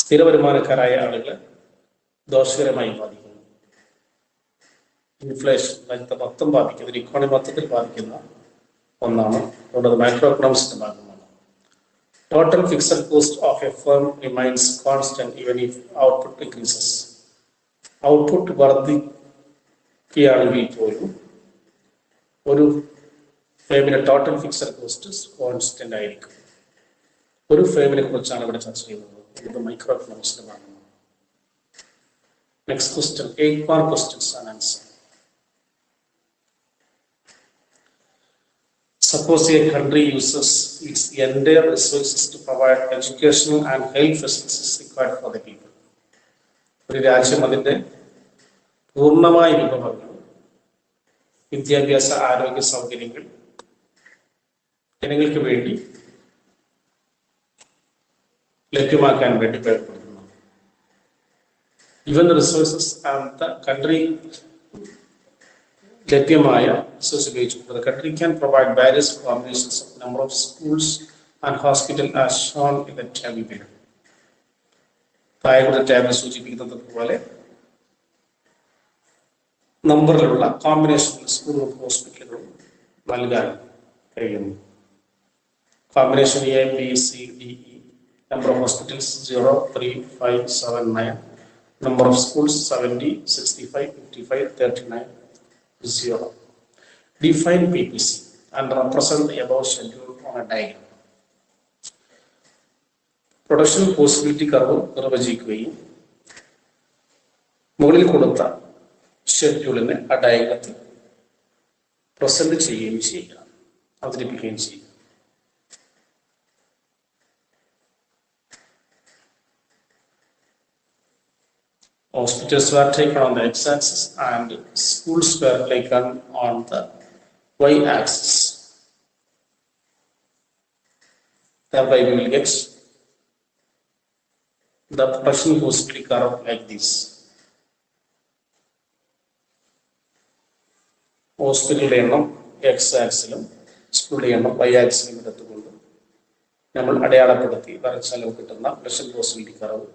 S1: സ്ഥിര വരുമാനക്കാരായ ആളുകളെ ദോഷകരമായി ബാധിക്കുന്നു. ഇൻഫ്ലേഷൻ രാജ്യത്തെ മൊത്തം ബാധിക്കുന്ന, ഒരു ഇക്കോണമി മൊത്തത്തിൽ ബാധിക്കുന്ന ഒന്നാണ്. അതുകൊണ്ട് മൈക്രോ എക്കണോമിക്സിന്റെ ഭാഗമാണ്. Total fixed cost of a firm remains constant even if output increases. Output വർദ്ധിക്കുകയാണെങ്കിൽ പോലും ഒരു ഫേമിന്റെ ടോട്ടൽ ഫിക്സഡ് കോസ്റ്റ് കോൺസ്റ്റന്റ് ആയിരിക്കും. ഒരു ഫേമിനെ കുറിച്ചാണ് ഇവിടെ ചർച്ച ചെയ്യുന്നത്. ഇത് മൈക്രോ എക്കണോമിക്സിന്റെ ഭാഗമാണ്. Next question, 8 mark questions and answer. Suppose a country uses its entire resources to provide educational and health facilities required for the people. ഒരു രാജ്യം അതിൻ്റെ പൂർണ്ണമായ വിഭവങ്ങൾ, വിദ്യാഭ്യാസ ആരോഗ്യ സൗകര്യങ്ങൾ ജനങ്ങൾക്ക് വേണ്ടി ലഭ്യമാക്കാൻ വേണ്ടി പ്രയത്നിക്കുന്നു. Even the resources and the country ലഭ്യമായ റിസോഴ്സ് ഉപയോഗിച്ചുകൊണ്ട് the country can provide various combinations of number of schools and hospitals as shown in the table below. താഴെ ടാബിൽ സൂചിപ്പിക്കുന്നത് പോലെ നമ്പറിലുള്ള കോമ്പിനേഷൻ സ്കൂളും ഹോസ്പിറ്റലുകളും നൽകാൻ കഴിയുന്നു. Combination A, B, C, D, E. Number of hospitals 0, 3, 5, 7, 9. Number of schools 70, 65, 55, 39, 0. Define PPC and represent the above schedule on a diagram. Production possibility curve നിർവചിക്കുകയും മുകളിൽ കൊടുത്ത ഷെഡ്യൂളിനെ ആ ഡയഗ്രത്തിൽ പ്രസന്റ് ചെയ്യുകയും ചെയ്യുക, അവതരിപ്പിക്കുകയും ചെയ്യുക. Hospitals were taken on the x-axis and schools were taken on the y-axis. Thereby we will get the production possibility curve like this. ഹോസ്പിറ്റലിന്റെ എണ്ണം x-ആക്സിലും സ്കൂളിന്റെ എണ്ണം y-ആക്സിലും എടുത്തുകൊണ്ട് നമ്മൾ അടയാളപ്പെടുത്തി വരച്ചാൽ കിട്ടുന്ന പ്രൊഡക്ഷൻ പോസിബിലിറ്റി കർവ്.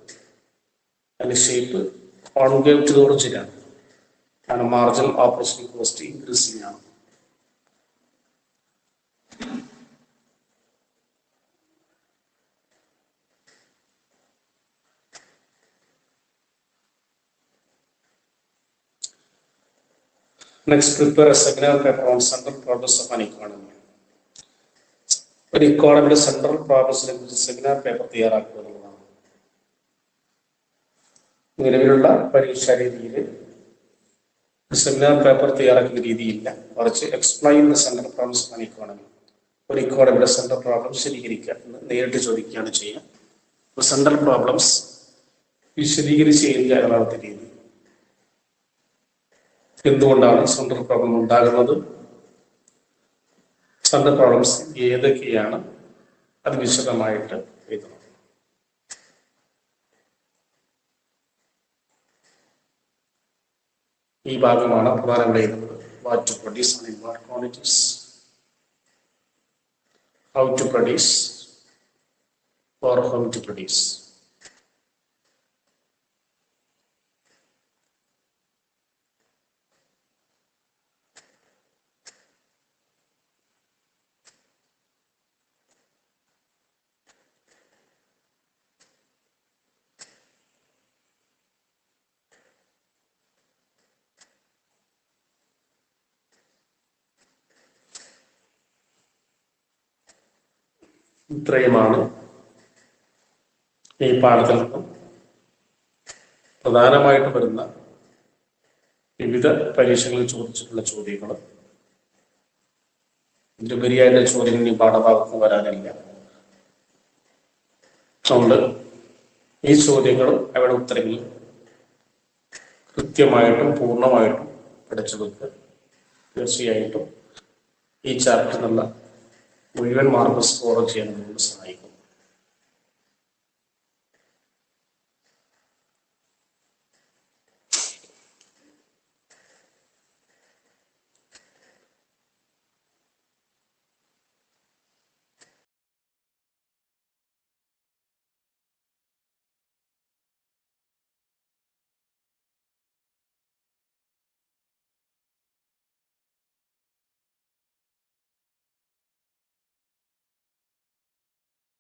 S1: അതിന്റെ shape concave to the origin ആണ്. കാരണം മാർജിനൽ ഓപ്പറേറ്റിംഗ് കോസ്റ്റ് ഇൻക്രീസിംഗ് ആണ്. Next, prepare a seminar paper on central problems of an economy. ഒരു ഇക്കോണമിയുടെ സെൻട്രൽ പ്രോബ്ലംസിനെ കുറിച്ച് സെമിനാർ പേപ്പർ തയ്യാറാക്കുക എന്നുള്ളതാണ്. നിലവിലുള്ള പരീക്ഷാ രീതിയിൽ സെമിനാർ പേപ്പർ തയ്യാറാക്കുന്ന രീതിയില്ല, മറിച്ച് explain the central problems of an economy. ഒരു ഇക്കോണമിയുടെ സെൻട്രൽ പ്രോബ്ലം വിശദീകരിക്കുക എന്ന് നേരിട്ട് ചോദിക്കുകയാണ് ചെയ്യുക. സെൻട്രൽ പ്രോബ്ലംസ് വിശദീകരിച്ച് എഴുതുക എന്നതാണ് രീതി. എന്തുകൊണ്ടാണ് സെൻട്രൽ പ്രോബ്ലം ഉണ്ടാകുന്നത്, സെൻട്രൽ പ്രോബ്ലംസ് ഏതൊക്കെയാണ്, അത് വിശദമായിട്ട് എഴുതണം. ഈ ഭാഗമാണ് പ്രധാനമായി എഴുതുന്നത്. What to produce and in what quantities, how to produce or whom to produce. ഇത്രയുമാണ് ഈ പാഠത്തിൽ നിന്നും പ്രധാനമായിട്ട് വരുന്ന വിവിധ പരീക്ഷകളിൽ ചോദിച്ചിട്ടുള്ള ചോദ്യങ്ങൾ. ഇതിലുപരിയായിട്ട് ചോദ്യങ്ങൾ ഈ പാഠഭാഗത്ത് വരാനില്ല. അതുകൊണ്ട് ഈ ചോദ്യങ്ങളും അവയുടെ ഉത്തരങ്ങളും കൃത്യമായിട്ടും പൂർണ്ണമായിട്ടും പഠിച്ചു വെക്കുക. തീർച്ചയായിട്ടും ഈ ചാപ്റ്ററിനുള്ള മുഴുവൻ മാർക്ക് സ്കോർ ചെയ്യാൻ നമുക്ക് സഹായിക്കും.